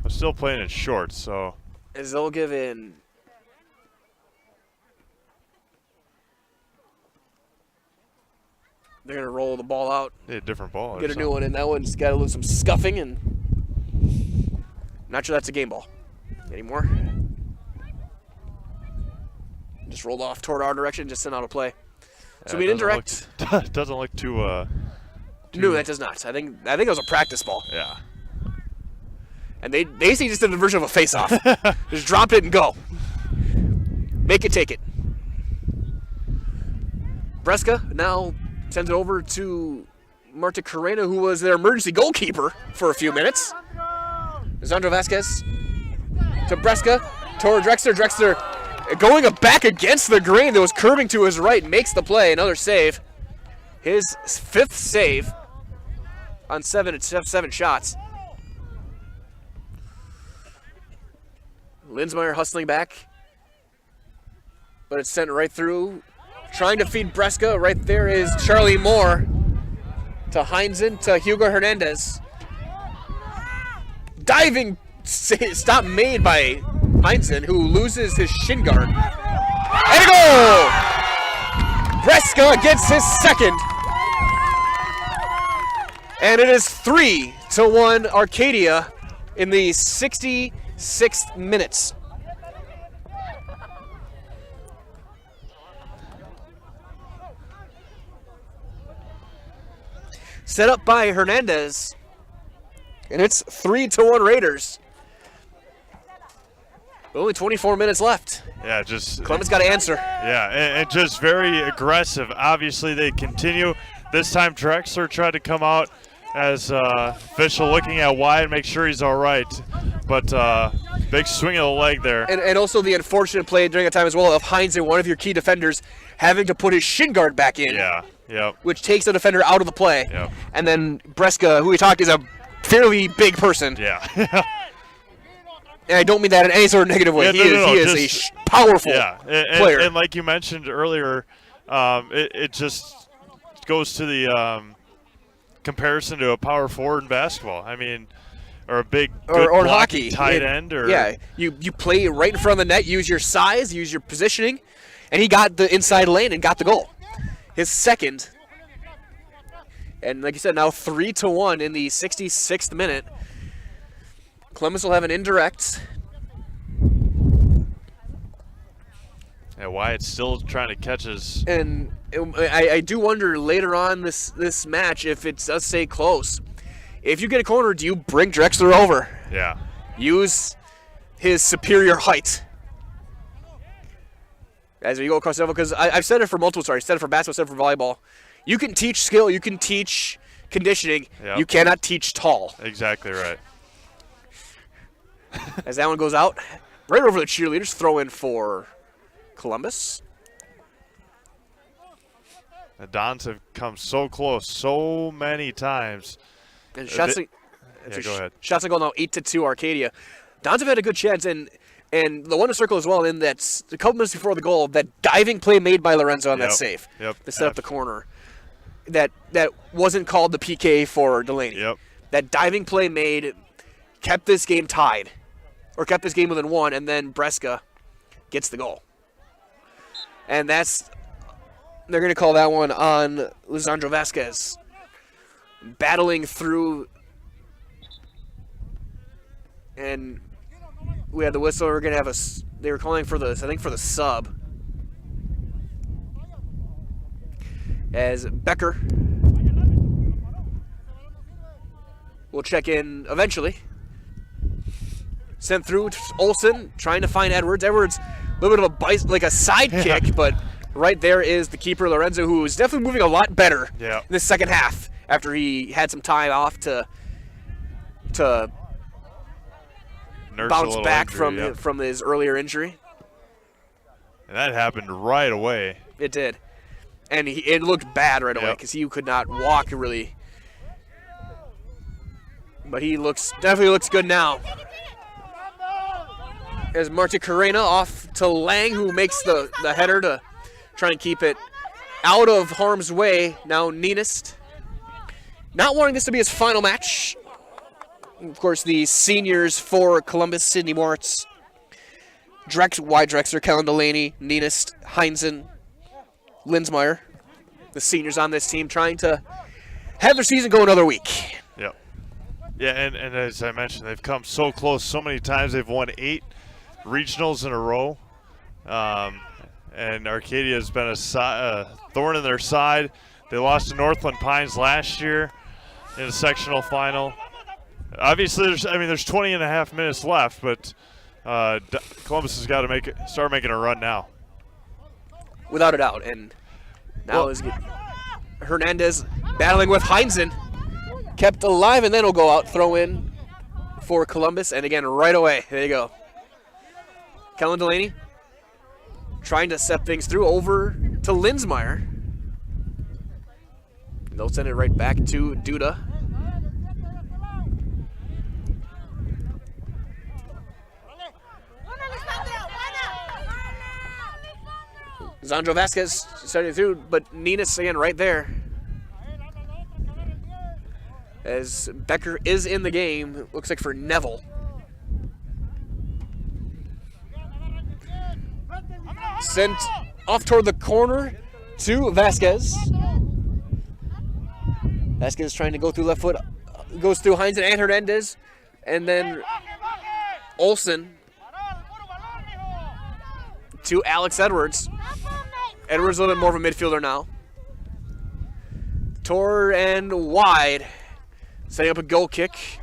I'm still playing in shorts. So as they'll give in. They're going to roll the ball out. Yeah, different ball. Get a new one, and that one's got to lose some scuffing, and not sure that's a game ball anymore. Just rolled off toward our direction, just sent out a play. So we indirect. Doesn't look too. No, that does not. I think it was a practice ball. Yeah. And they basically just did a version of a face-off. Just dropped it and go. Make it, take it. Bresca now sends it over to Marta Carrena, who was their emergency goalkeeper for a few minutes. Zandro Vasquez to Bresca, toward Drexler. Drexler going back against the grain that was curving to his right, makes the play. Another save. His 5th save on 7 shots. Linsmeyer hustling back, but it's sent right through. Trying to feed Bresca. Right there is Charlie Moore to Heinzen to Hugo Hernandez. Diving stop made by Heinzen, who loses his shin guard. And a goal! Bresca gets his 2nd. And it is 3-1 Arcadia in the 66th minute. Set up by Hernandez. And it's 3-1 Raiders. Only 24 minutes left. Yeah, just Clemens got to answer. Yeah, and just very aggressive. Obviously, they continue. This time, Drexler tried to come out as official looking at wide, make sure he's all right. But big swing of the leg there. And also the unfortunate play during a time as well of Heinzen, one of your key defenders, having to put his shin guard back in. Yeah. Yep. Which takes the defender out of the play. Yep. And then Bresca, who we talked is a fairly big person. Yeah. And I don't mean that in any sort of negative way. Yeah, he is a powerful player. And like you mentioned earlier, it just goes to the comparison to a power forward in basketball. I mean, or a big or in hockey tight end. Or yeah, you play right in front of the net, use your size, use your positioning, and he got the inside lane and got the goal. His 2nd. And like you said, now 3-1 in the 66th minute. Clemens will have an indirect. Yeah, Wyatt's still trying to catch his. And I do wonder later on this match if it does stay close. If you get a corner, do you bring Drexler over? Yeah. Use his superior height as we go across the level, because I've said it for multiple starts. I've said it for basketball, I've said it for volleyball. You can teach skill, you can teach conditioning, Yep. You cannot teach tall. Exactly right. As that one goes out, right over the cheerleaders, throw in for Columbus. The Dons have come so close so many times. And shots go ahead. Shots on goal now, 8-2 Arcadia. Dons have had a good chance, and the one to circle as well, in that a couple minutes before the goal, that diving play made by Lorenzo on that save. Yep. To set up the corner. That wasn't called the PK for Delaney. Yep. That diving play made, kept this game tied, or kept this game within 1, and then Bresca gets the goal. And they're going to call that one on Lisandro Vasquez. Battling through, and we had the whistle. We're going to have they were calling for the sub. As Becker will check in eventually. Sent through Olsen, trying to find Edwards. Edwards, a little bit of a side kick, but right there is the keeper, Lorenzo, who is definitely moving a lot better Yeah. in the second half after he had some time off to Nurse a bounce little back injury, from his earlier injury. And that happened right away. It did. And it looked bad right away because he could not walk really. But he definitely looks good now. As Marta Carrena off to Lang, who makes the header to try and keep it out of harm's way. Now Ninist, not wanting this to be his final match. Of course, the seniors for Columbus, Sidney Moritz, Drexler, Kellen Delaney, Ninist, Heinzen, Linsmeyer, the seniors on this team trying to have their season go another week. Yep. Yeah, and as I mentioned, they've come so close so many times. They've won 8 regionals in a row. And Arcadia has been a thorn in their side. They lost to Northland Pines last year in the sectional final. Obviously, there's 20 and a half minutes left, but Columbus has got to start making a run now. Without a doubt. And now Hernandez battling with Heinzen. Kept alive, and then will go out, throw in for Columbus. And again, right away, there you go. Kellen Delaney trying to set things through over to Linsmeyer. They'll send it right back to Duda. Zandro Vasquez starting through, but Ninus again right there. As Becker is in the game, looks like for Neville. Sent off toward the corner to Vasquez. Vasquez trying to go through left foot, goes through Heinzen and Hernandez, and then Olsen to Alex Edwards. Edwards a little bit more of a midfielder now. Tor and wide, setting up a goal kick,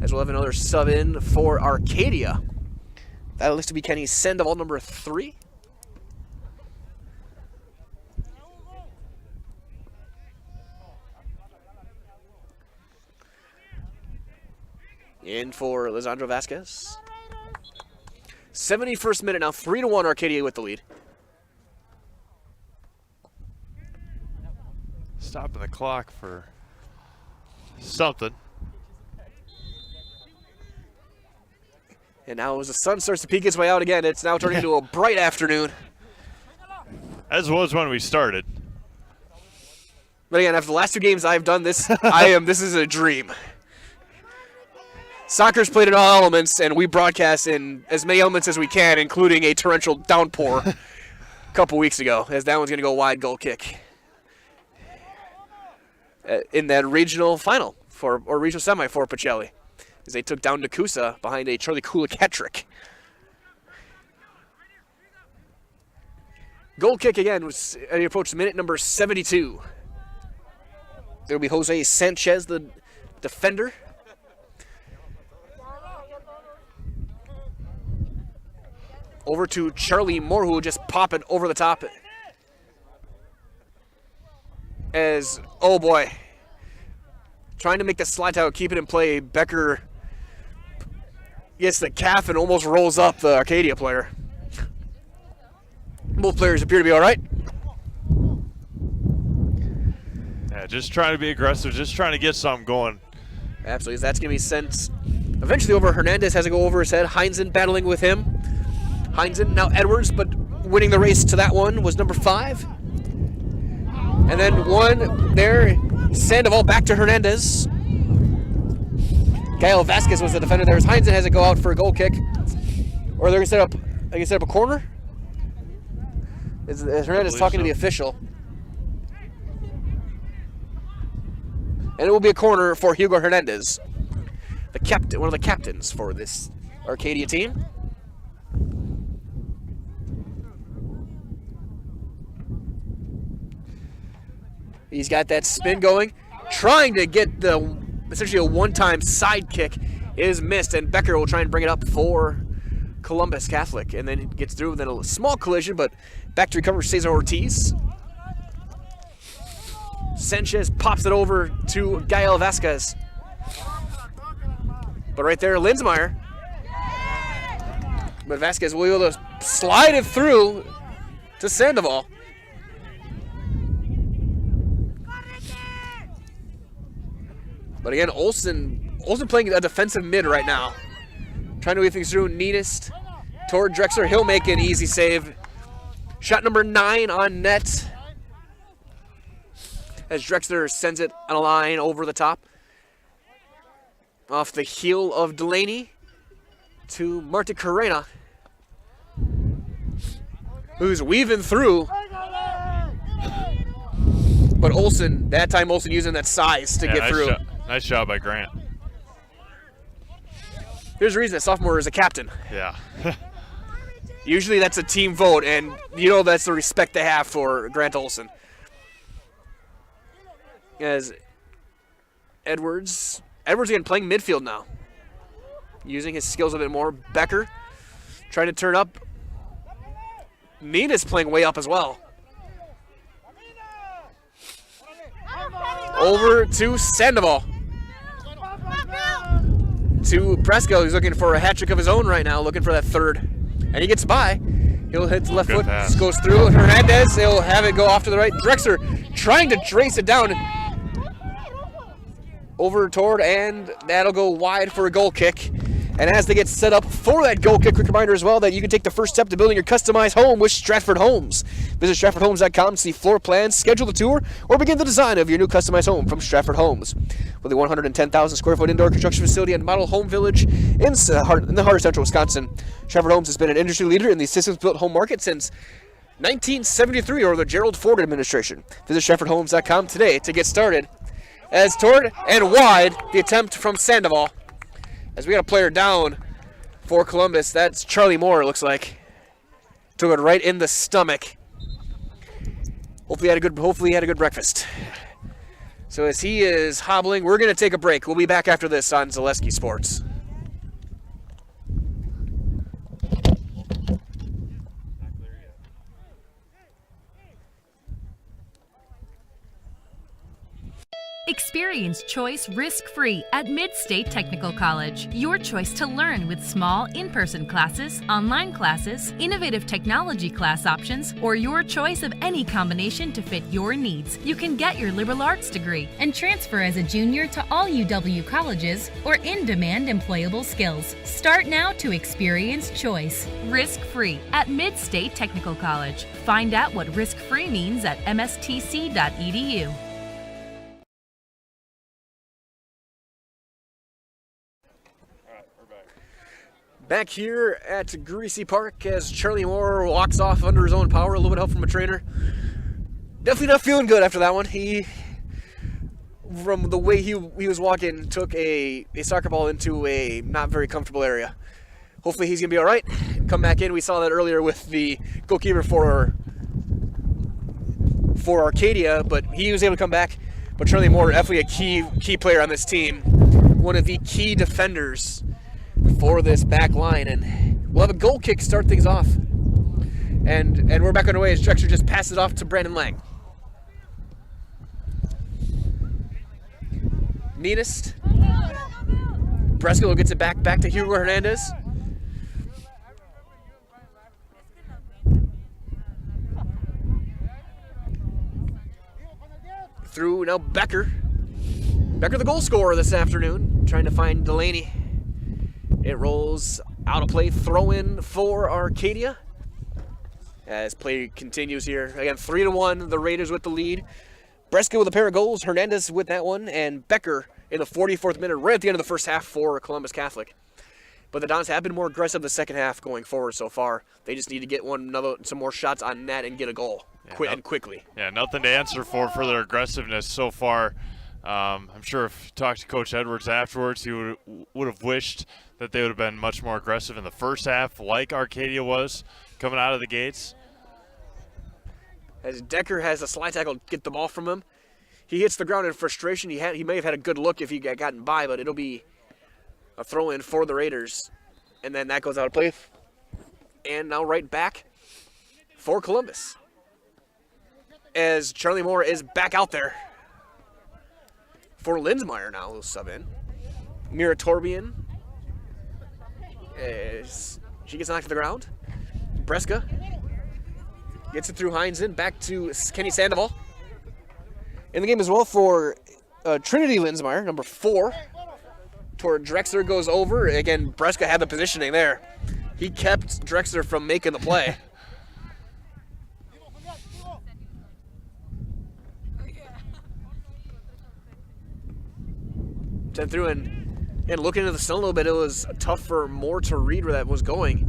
as we'll have another sub in for Arcadia. That looks to be Kenny Sandoval, number 3. In for Lisandro Vasquez. 71st minute now, 3-1 Arcadia with the lead. Stopping the clock for something. And now as the sun starts to peek its way out again, it's now turning into a bright afternoon. As was when we started. But again, after the last 2 games I've done this, this is a dream. Soccer's played in all elements, and we broadcast in as many elements as we can, including a torrential downpour a couple weeks ago, as that one's going to go wide goal kick. In that regional final, or regional semi for Pacelli, as they took down Nakusa behind a Charlie Kulik hat trick. Goal kick again was approached minute number 72. There will be Jose Sanchez, the defender. Over to Charlie Moore, who will just pop it over the top. As, oh boy, trying to make the slide out, keep it in play. Becker gets the calf and almost rolls up the Arcadia player. Both players appear to be all right. Yeah, just trying to be aggressive, just trying to get something going. Absolutely, that's going to be sent eventually over. Hernandez has to go over his head. Heinzen battling with him. Heinzen, now Edwards, but winning the race to that one was number 5. And then one there, Sandoval back to Hernandez. Gael Vasquez was the defender there. As Heinzen has to go out for a goal kick. Or they're going to set up a corner? Is Hernandez talking to the official? And it will be a corner for Hugo Hernandez, the captain, one of the captains for this Arcadia team. He's got that spin going, trying to get essentially a one-time side kick is missed, and Becker will try and bring it up for Columbus Catholic, and then it gets through, and then a small collision, but back to recover Cesar Ortiz. Sanchez pops it over to Gael Vasquez. But right there, Linsmeyer. But Vasquez will be able to slide it through to Sandoval. But again, Olsen playing a defensive mid right now. Trying to weave things through. Neatest toward Drexler. He'll make an easy save. Shot number 9 on net. As Drexler sends it on a line over the top. Off the heel of Delaney to Marta Carrena, who's weaving through. But Olsen, that time Olsen using that size to get through. Nice job by Grant. There's a reason that sophomore is a captain. Yeah. Usually that's a team vote, and you know that's the respect they have for Grant Olsen. As Edwards again playing midfield now. Using his skills a bit more. Becker trying to turn up. Nina's playing way up as well. Over to Sandoval. To Presco, who's looking for a hat trick of his own right now, looking for that third. And he gets by. He'll hit the left foot, goes through. Hernandez, he'll have it go off to the right. Drexler trying to trace it down. Over toward, and that'll go wide for a goal kick. And as they get set up for that goal kick, quick reminder as well that you can take the first step to building your customized home with Stratford Homes. Visit StratfordHomes.com to see floor plans, schedule the tour, or begin the design of your new customized home from Stratford Homes. With a 110,000 square foot indoor construction facility and model home village in the heart of central Wisconsin, Stratford Homes has been an industry leader in the systems-built home market since 1973, or the Gerald Ford administration. Visit StratfordHomes.com today to get started. As toward and wide, the attempt from Sandoval. As we got a player down for Columbus, that's Charlie Moore, it looks like. Took it right in the stomach. Hopefully he had a good breakfast. So as he is hobbling, we're going to take a break. We'll be back after this on Zaleski Sports. Experience choice risk-free at Mid-State Technical College. Your choice to learn with small in-person classes, online classes, innovative technology class options, or your choice of any combination to fit your needs. You can get your liberal arts degree and transfer as a junior to all UW colleges or in-demand employable skills. Start now to experience choice risk-free at Mid-State Technical College. Find out what risk-free means at mstc.edu. Back here at Greasy Park as Charlie Moore walks off under his own power. A little bit of help from a trainer. Definitely not feeling good after that one. He, from the way he was walking, took a soccer ball into a not very comfortable area. Hopefully he's going to be all right. Come back in. We saw that earlier with the goalkeeper for Arcadia, but he was able to come back. But Charlie Moore, definitely a key player on this team. One of the key defenders for this back line, and we'll have a goal kick to start things off. And we're back underway as Drexler just passes it off to Brandon Lang. Neatest. Bresco gets it back to Hugo Hernandez. Through now Becker. Becker the goal scorer this afternoon, trying to find Delaney. It rolls out of play, throw in for Arcadia. As play continues here. Again, 3-1, the Raiders with the lead. Bresco with a pair of goals, Hernandez with that one, and Becker in the 44th minute, right at the end of the first half for Columbus Catholic. But the Dons have been more aggressive the second half going forward so far. They just need to get some more shots on net and get a goal quickly. Yeah, nothing to answer for their aggressiveness so far. I'm sure if you talked to Coach Edwards afterwards, he would have wished that they would have been much more aggressive in the first half, like Arcadia was coming out of the gates. As Decker has a slide tackle, get the ball from him. He hits the ground in frustration. He may have had a good look if he got gotten by, but it'll be a throw-in for the Raiders. And then that goes out of play and now right back for Columbus. As Charlie Moore is back out there for Linsmeyer now, who'll sub in. Mira Torbian, as she gets knocked to the ground. Breska gets it through Heinzen, back to Kenny Sandoval. In the game as well for Trinity Linsmeyer, number 4. Toward Drexler goes over. Again, Breska had the positioning there. He kept Drexler from making the play. Sent through and looking into the sun a little bit, it was tough for Moore to read where that was going.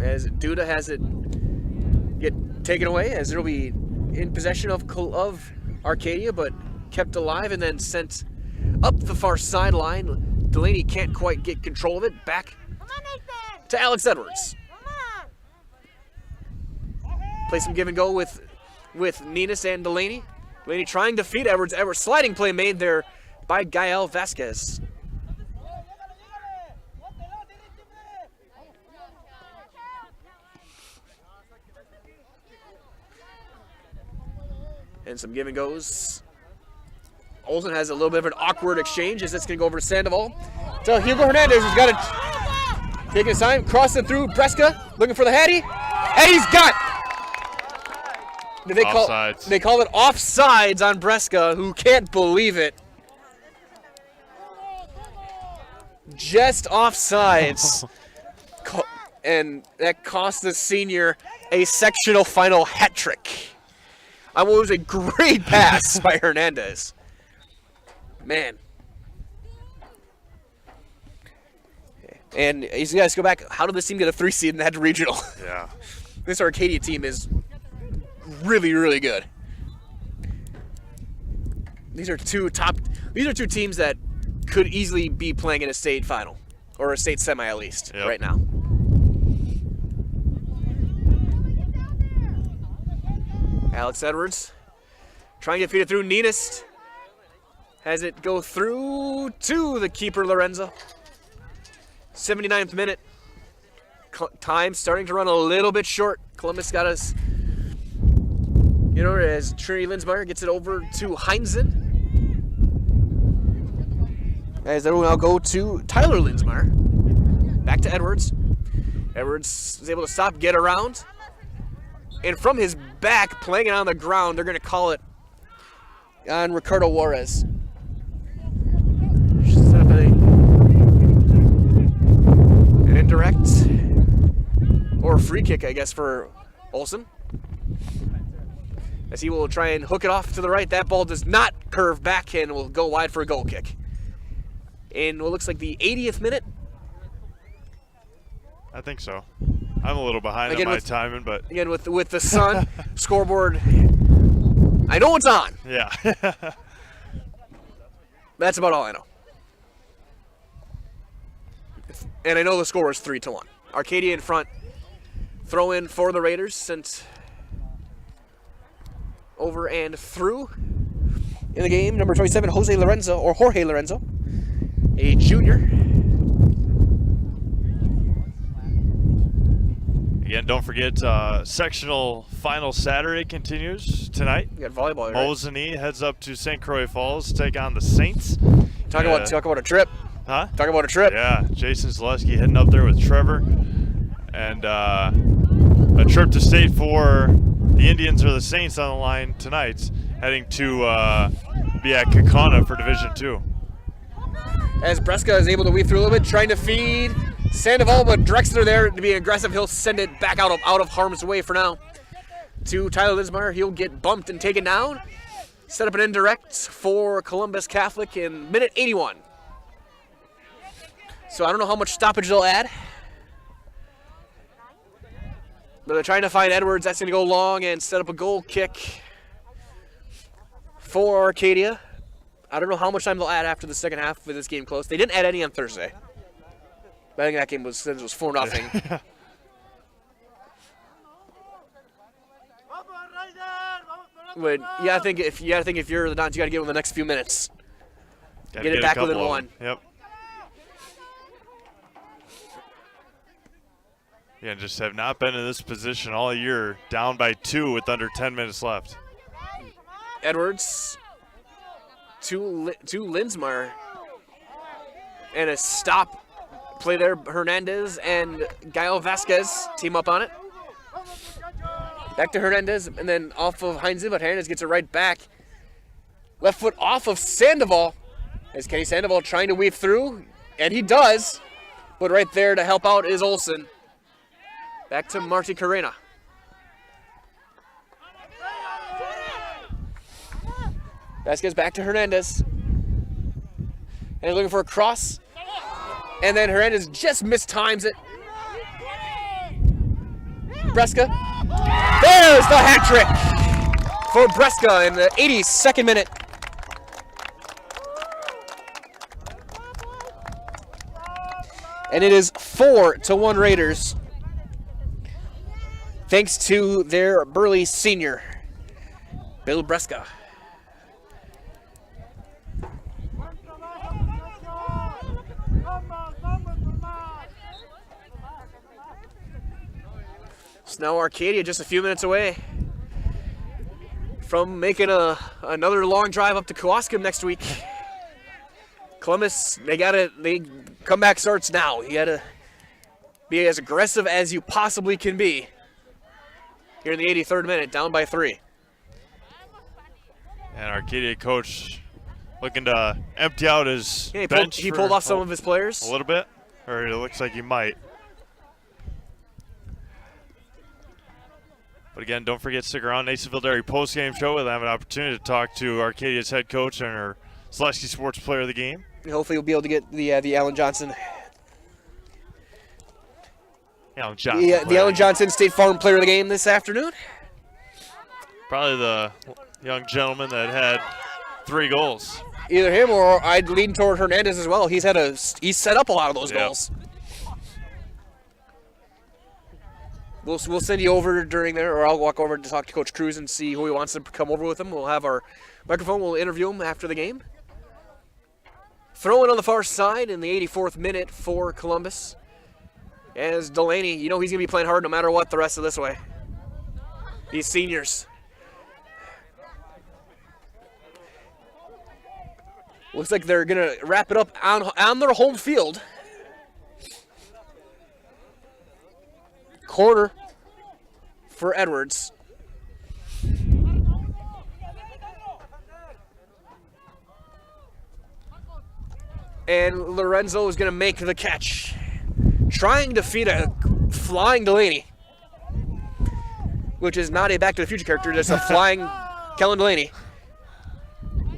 As Duda has it get taken away, as it'll be in possession of Arcadia, but kept alive and then sent up the far sideline. Delaney can't quite get control of it. Back to Alex Edwards. Play some give and go with Ninas and Delaney. Delaney trying to feed Edwards. Edwards sliding play made there by Gael Vasquez. And some give and goes. Olsen has a little bit of an awkward exchange as it's going to go over to Sandoval. So Hugo Hernandez has got it. Taking his time, crossing through Breska, looking for the Hattie. And he's got offsides. They call it offsides on Breska, who can't believe it. Just offsides. And that cost the senior a sectional final hat trick. It was a great pass by Hernandez. Man. And you guys go back, how did this team get a 3 seed in that regional? Yeah. This Arcadia team is really, really good. These are two teams that could easily be playing in a state final, or a state semi at least, right now. Alex Edwards trying to feed it through. Ninas has it go through to the keeper, Lorenzo. 79th minute. Time starting to run a little bit short. Columbus got us, as Trinity Linsmeyer gets it over to Heinzen. As they will now go to Tyler Linsmeyer. Back to Edwards. Edwards is able to stop, get around. And from his back, playing it on the ground, they're going to call it on Ricardo Juarez. Set up an indirect or a free kick, I guess, for Olsen. As he will try and hook it off to the right. That ball does not curve back and will go wide for a goal kick. In what looks like the 80th minute. I think so. I'm a little behind on my timing, but again with the sun scoreboard, I know it's on. Yeah. That's about all I know. And I know the score is 3-1. Arcadia in front. Throw in for the Raiders, sent over and through. In the game, number 27, Jorge Lorenzo, a junior. Again, don't forget, sectional final Saturday continues tonight. We got volleyball. Mosinee heads up to St. Croix Falls to take on the Saints. Talk about a trip. Huh? Talk about a trip. Yeah, Jason Zaleski heading up there with Trevor. And a trip to state for the Indians or the Saints on the line tonight, heading to be at Kakana for Division II. As Breska is able to weave through a little bit, trying to feed Sandoval, but Drexler there to be aggressive. He'll send it back out of harm's way for now. To Tyler Linsmeyer, he'll get bumped and taken down. Set up an indirect for Columbus Catholic in minute 81. So I don't know how much stoppage they'll add. But they're trying to find Edwards. That's going to go long and set up a goal kick for Arcadia. I don't know how much time they'll add after the second half of this game close. They didn't add any on Thursday. But I think that game was 4-0. But yeah, I think if you're the Dons, you got to get them the next few minutes. Get it back within one. Yep. Yeah, just have not been in this position all year, down by 2 with under 10 minutes left. Edwards to Linsmeyer. And a stop play there. Hernandez and Gael Vasquez team up on it. Back to Hernandez, and then off of Heinze, but Hernandez gets it right back. Left foot off of Sandoval, as Kenny Sandoval trying to weave through, and he does. But right there to help out is Olsen. Back to Marty Carrena. Vasquez back to Hernandez. And looking for a cross. And then Hernandez just mistimes it. Bresca. There's the hat trick for Bresca in the 82nd minute. And it is 4-1 Raiders. Thanks to their burly senior, Bill Bresca. So now Arcadia just a few minutes away from making another long drive up to Kewaskum next week. Columbus, they comeback starts now. You gotta be as aggressive as you possibly can be. Here in the 83rd minute, down by 3. And Arcadia coach looking to empty out his bench. He pulled off some of his players. A little bit, or it looks like he might. But again, don't forget to stick around. Nasonville Dairy post-game show. We'll have an opportunity to talk to Arcadia's head coach and our Selesky Sports Player of the Game. Hopefully we'll be able to get the Allen Johnson. The Allen Johnson State Farm Player of the Game this afternoon. Probably the young gentleman that had 3 goals. Either him or I'd lean toward Hernandez as well. He's set up a lot of those goals. We'll send you over during there, or I'll walk over to talk to Coach Cruz and see who he wants to come over with him. We'll have our microphone. We'll interview him after the game. Throwing on the far side in the 84th minute for Columbus. As Delaney, he's going to be playing hard no matter what the rest of this way. These seniors. Looks like they're going to wrap it up on their home field. Corner for Edwards. And Lorenzo is going to make the catch. Trying to feed a flying Delaney. Which is not a Back to the Future character, just a flying Kellen Delaney.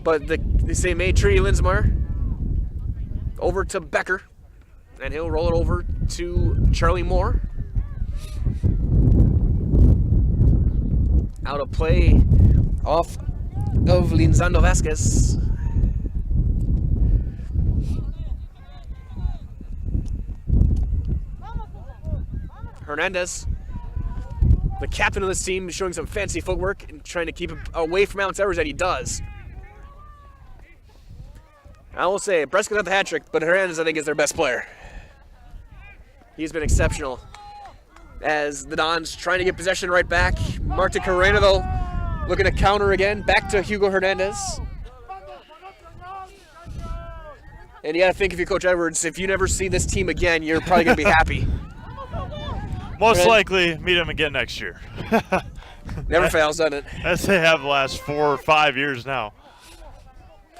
But the same Tree Linsmeyer over to Becker. And he'll roll it over to Charlie Moore. Out of play off of Linzando Vasquez. Hernandez, the captain of this team, is showing some fancy footwork and trying to keep him away from Alex Edwards, and he does. I will say, Bresca got the hat trick, but Hernandez, I think, is their best player. He's been exceptional. As the Dons trying to get possession right back. Marta Carrena, though, looking to counter again. Back to Hugo Hernandez. And you got to think, if you're Coach Edwards, if you never see this team again, you're probably going to be happy. Most likely meet them again next year. Never fails, doesn't it? As they have the last 4 or 5 years now.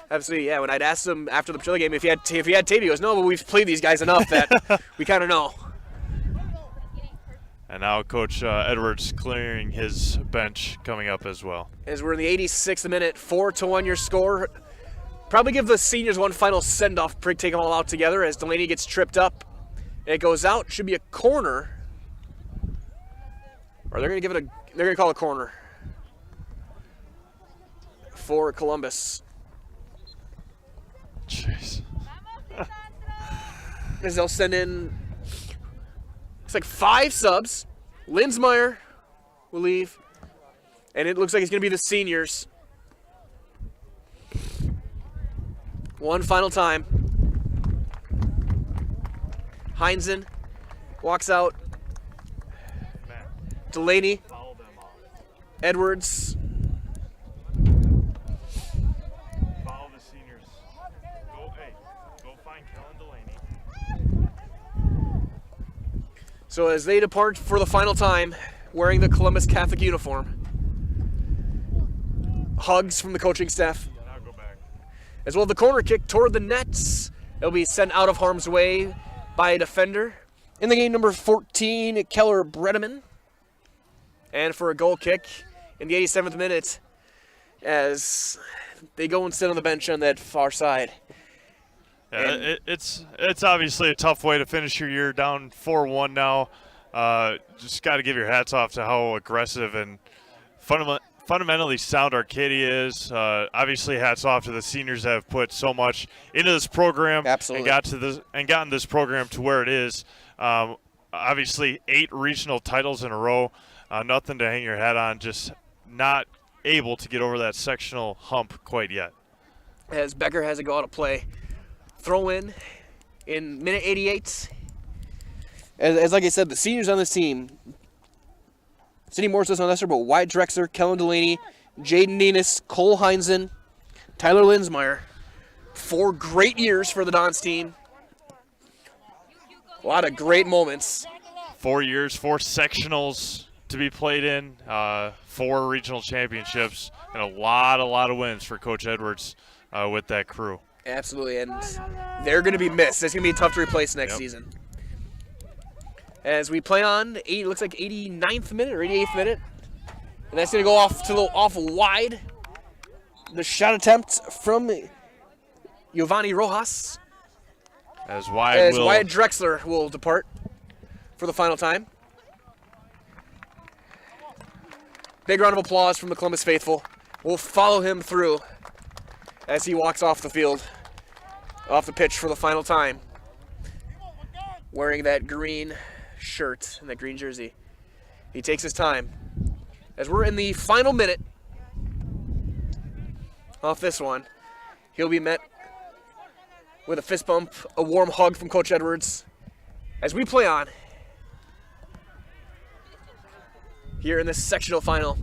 Absolutely, yeah. When I'd asked him after the Chile game if he had tape, he goes, "No, but we've played these guys enough that we kind of know." And now Coach Edwards clearing his bench coming up as well. As we're in the 86th minute, 4-1 your score. Probably give the seniors one final send-off, take them all out together as Delaney gets tripped up. It goes out, should be a corner. Or they're going to call a corner for Columbus. Jeez. As they'll send in, it's like 5 subs. Linsmeyer will leave. And it looks like it's going to be the seniors. One final time. Heinzen walks out. Delaney, Edwards. Follow the seniors. Go find Kellen Delaney. So as they depart for the final time, wearing the Columbus Catholic uniform, hugs from the coaching staff. Now go back. As well, the corner kick toward the nets. It'll be sent out of harm's way by a defender. In the game, number 14, Keller Bredeman. And for a goal kick in the 87th minute, as they go and sit on the bench on that far side. Yeah, it's obviously a tough way to finish your year, down 4-1 now. Just got to give your hats off to how aggressive and fundamentally sound Arcadia is. Obviously, hats off to the seniors that have put so much into this program. Absolutely. And gotten this program to where it is. Obviously, 8 regional titles in a row. Nothing to hang your hat on. Just not able to get over that sectional hump quite yet. As Becker has a go out of play. Throw in minute 88. As like I said, the seniors on this team, Sidney Morris is on this, but Wyatt Drexler, Kellen Delaney, Jaden Nenis, Cole Heinzen, Tyler Linsmeyer. 4 great years for the Dons team. A lot of great moments. 4 years, 4 sectionals to be played in, 4 regional championships, and a lot of wins for Coach Edwards with that crew. Absolutely, and they're going to be missed. It's going to be tough to replace next season. As we play on, it looks like 89th minute or 88th minute, and that's going to go off wide. The shot attempt from Giovanni Rojas. As Wyatt Drexler will depart for the final time. Big round of applause from the Columbus faithful. We'll follow him through as he walks off the field, off the pitch for the final time, wearing that green shirt and that green jersey. He takes his time. As we're in the final minute off this one, he'll be met with a fist bump, a warm hug from Coach Edwards as we play on here in this sectional final.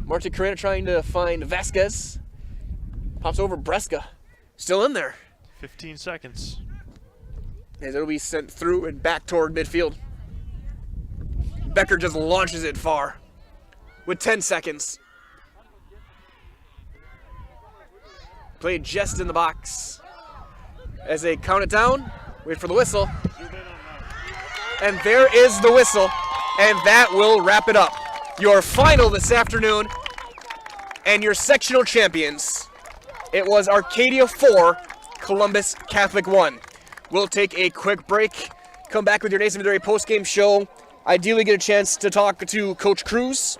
Martin Carrera trying to find Vasquez. Pops over Bresca. Still in there. 15 seconds. As it'll be sent through and back toward midfield. Becker just launches it far with 10 seconds. Played just in the box. As they count it down, wait for the whistle. And there is the whistle. And that will wrap it up. Your final this afternoon and your sectional champions. It was Arcadia 4, Columbus Catholic 1. We'll take a quick break, come back with your Nathan Maderi post-game show, ideally get a chance to talk to Coach Cruz,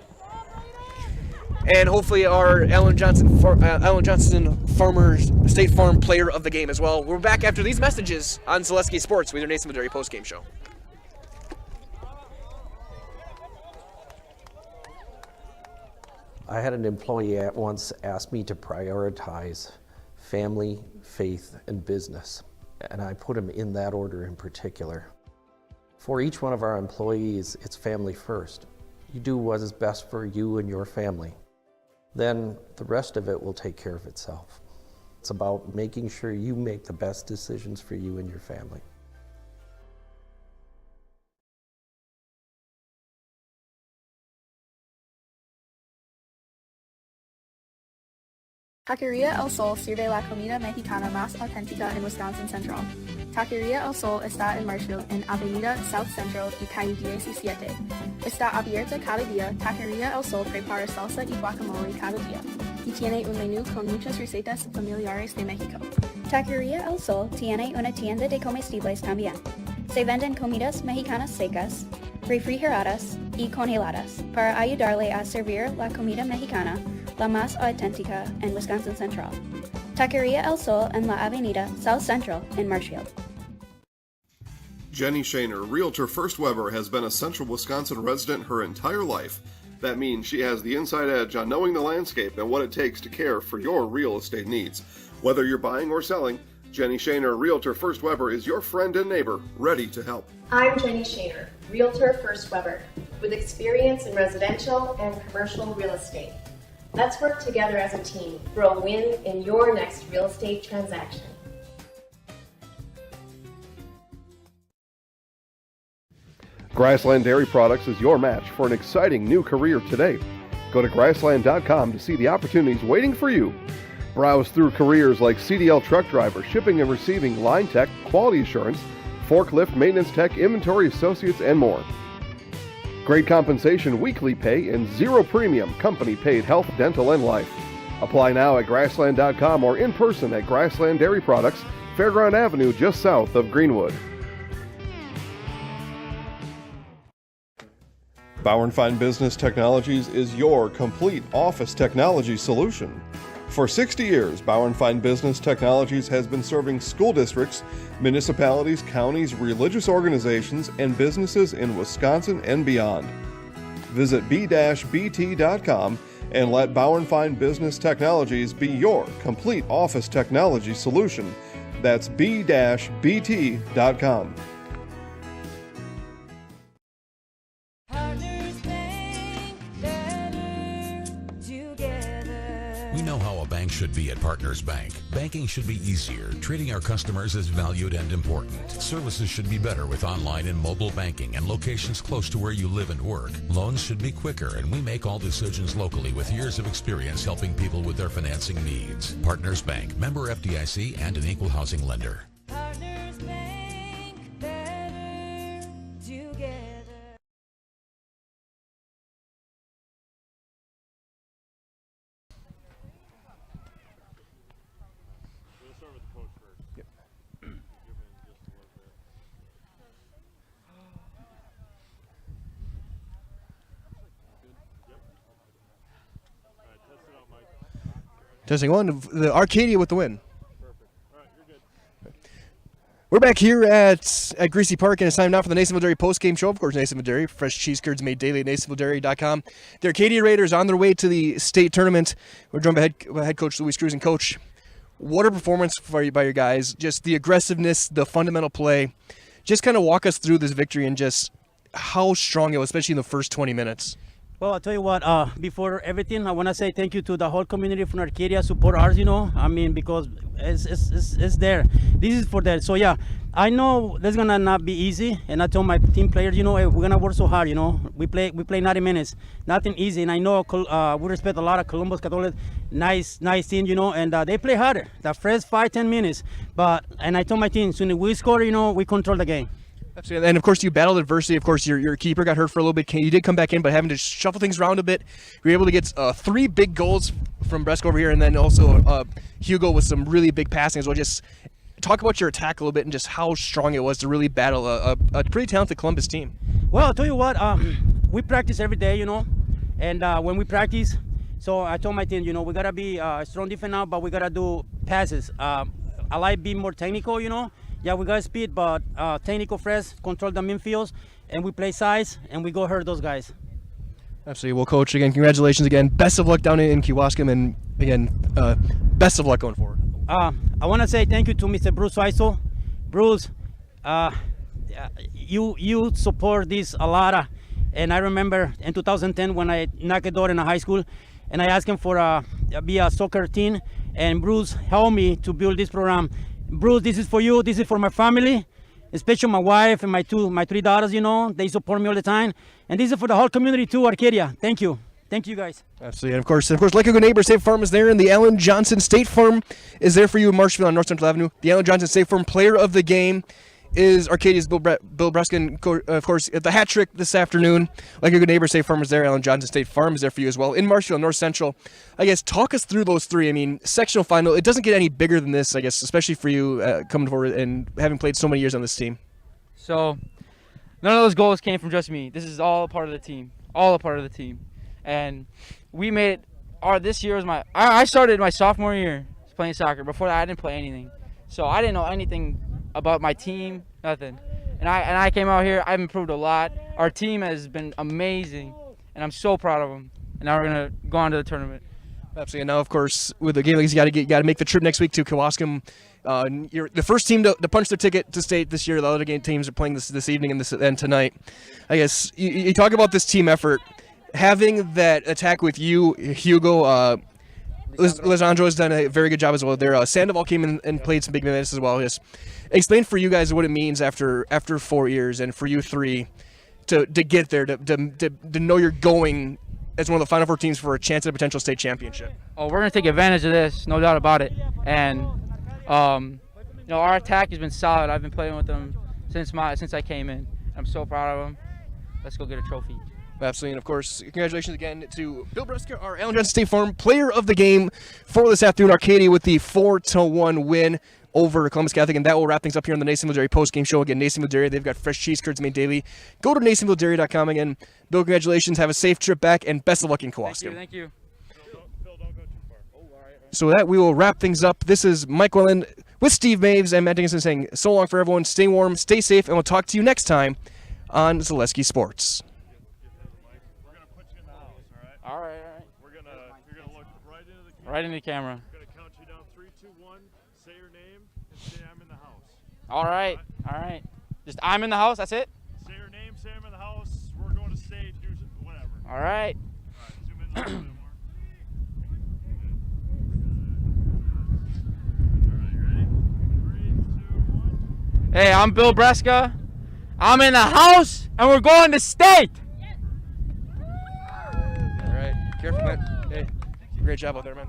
and hopefully our Alan Johnson Farmers State Farm player of the game as well. We're back after these messages on Zaleski Sports with your Nathan Maderi post-game show. I had an employee at once ask me to prioritize family, faith, and business, and I put them in that order in particular. For each one of our employees, it's family first. You do what is best for you and your family. Then the rest of it will take care of itself. It's about making sure you make the best decisions for you and your family. Taqueria El Sol sirve la comida mexicana más auténtica en Wisconsin Central. Taqueria El Sol está en Marshfield, en Avenida South Central y calle 17. Está abierta cada día. Taqueria El Sol prepara salsa y guacamole cada día y tiene un menú con muchas recetas familiares de México. Taqueria El Sol tiene una tienda de comestibles también. Se venden comidas mexicanas secas, refrigeradas y congeladas para ayudarle a servir la comida mexicana, la más auténtica en Wisconsin Central. Taqueria El Sol en la Avenida South Central in Marshfield. Jenny Shaner, Realtor First Weber, has been a Central Wisconsin resident her entire life. That means she has the inside edge on knowing the landscape and what it takes to care for your real estate needs. Whether you're buying or selling, Jenny Shaner, Realtor First Weber, is your friend and neighbor, ready to help. I'm Jenny Shaner, Realtor First Weber, with experience in residential and commercial real estate. Let's work together as a team for a win in your next real estate transaction. Grassland Dairy Products is your match for an exciting new career today. Go to grassland.com to see the opportunities waiting for you. Browse through careers like CDL truck driver, shipping and receiving, line tech, quality assurance, forklift, maintenance tech, inventory associates, and more. Great compensation, weekly pay, and zero premium company paid health, dental, and life. Apply now at grassland.com or in person at Grassland Dairy Products, Fairground Avenue, just south of Greenwood. Bauer & Fine Business Technologies is your complete office technology solution. For 60 years, Bauer & Fine Business Technologies has been serving school districts, municipalities, counties, religious organizations, and businesses in Wisconsin and beyond. Visit b-bt.com and let Bauer & Fine Business Technologies be your complete office technology solution. That's b-bt.com. We know how a bank should be at Partners Bank. Banking should be easier, treating our customers as valued and important. Services should be better with online and mobile banking and locations close to where you live and work. Loans should be quicker, and we make all decisions locally with years of experience helping people with their financing needs. Partners Bank, member FDIC, and an equal housing lender. Partners Bank, better together. Testing one, the Arcadia with the win. We're back here at Greasy Park, and it's time now for the Nasonville Dairy post-game show. Of course, Nasonville Dairy, fresh cheese curds made daily at NasonvilleDairy.com. The Arcadia Raiders on their way to the state tournament. We're joined by head coach Louis Cruz. And coach, what a performance by your guys. Just the aggressiveness, the fundamental play. Just kind of walk us through this victory and just how strong it was, especially in the first 20 minutes. Well, I'll tell you what, before everything, I want to say thank you to the whole community from Arcadia, support ours, you know, I mean, because it's there. This is for that. So, yeah, I know that's going to not be easy, and I told my team players, you know, hey, we're going to work so hard, you know. We play 90 minutes, nothing easy, and I know we respect a lot of Columbus Catholic, nice team, you know, and they play harder, the first 5-10 minutes, and I told my team, soon as we score, you know, we control the game. Absolutely. And of course, you battled adversity. Of course, your keeper got hurt for a little bit. You did come back in, but having to shuffle things around a bit, you were able to get 3 big goals from Bresco over here, and then also Hugo with some really big passing as well. Just talk about your attack a little bit and just how strong it was to really battle a pretty talented Columbus team. Well, I'll tell you what, we practice every day, you know, and when we practice, so I told my team, you know, we got to be strong defense now, but we got to do passes. I like being more technical, you know. Yeah, we got speed, but technical fresh, control the midfields, and we play size, and we go hurt those guys. Absolutely. Well, Coach, again, congratulations again. Best of luck down in Kewaskum, and again, best of luck going forward. I want to say thank you to Mr. Bruce Weissel. Bruce, you support this a lot, and I remember in 2010 when I knocked the door in a high school, and I asked him for be a soccer team, and Bruce helped me to build this program. Bruce, this is for you. This is for my family, especially my wife and my 3 daughters, you know. They support me all the time. And this is for the whole community too, Arcadia. Thank you. Thank you, guys. Absolutely. And of course, like a good neighbor, State Farm is there, and the Alan Johnson State Farm is there for you in Marshfield on North Central Avenue. The Alan Johnson State Farm player of the game is Arcadia's Bill Breskin, of course, at the hat trick this afternoon. Like a good neighbor, State Farm is there. Alan Johnson State Farm is there for you as well. In Marshfield, North Central, I guess, talk us through those 3. I mean, sectional final, it doesn't get any bigger than this, I guess, especially for you coming forward and having played so many years on this team. So, none of those goals came from just me. This is all a part of the team. All a part of the team. And we made it, this year was I started my sophomore year playing soccer. Before that, I didn't play anything. So I didn't know anything about my team, nothing. And I came out here, I've improved a lot. Our team has been amazing, and I'm so proud of them. And now we're going to go on to the tournament. Absolutely. And now, of course, with the game, you got to make the trip next week to Kewaskum. You're the first team to punch their ticket to state this year. The other teams are playing this evening and tonight. I guess you talk about this team effort. Having that attack with you, Hugo, Lisandro has done a very good job as well there. Sandoval came in and played some big minutes as well. Just explain for you guys what it means after 4 years, and for you three to get there, to know you're going as one of the Final Four teams for a chance at a potential state championship. Oh, we're going to take advantage of this, no doubt about it. And our attack has been solid. I've been playing with them since I came in. I'm so proud of them. Let's go get a trophy. Absolutely, and of course, congratulations again to Bill Breska, our Allen Johnson State Farm Player of the Game for this afternoon. Arcadia with the 4-1 win over Columbus Catholic, and that will wrap things up here on the Nasonville Dairy post-game show. Again, Nasonville Dairy, they've got fresh cheese curds made daily. Go to NasonvilleDairy.com again. Bill, congratulations. Have a safe trip back, and best of luck in Kewaskum. Thank you. Bill, don't go too far. So with that, we will wrap things up. This is Mike Welland with Steve Maves and Matt Dickinson saying so long for everyone. Stay warm, stay safe, and we'll talk to you next time on Zaleski Sports. All right. You're gonna look right into the camera. Right into the camera. I'm gonna count you down 3, 2, 1. Say your name and say I'm in the house. All right. Just I'm in the house. That's it. Say your name. Say I'm in the house. We're going to state. Do whatever. All right. Zoom in a little bit more. Hey, I'm Bill Breska. I'm in the house, and we're going to state. All right. Careful, man. Hey, great job out there, man.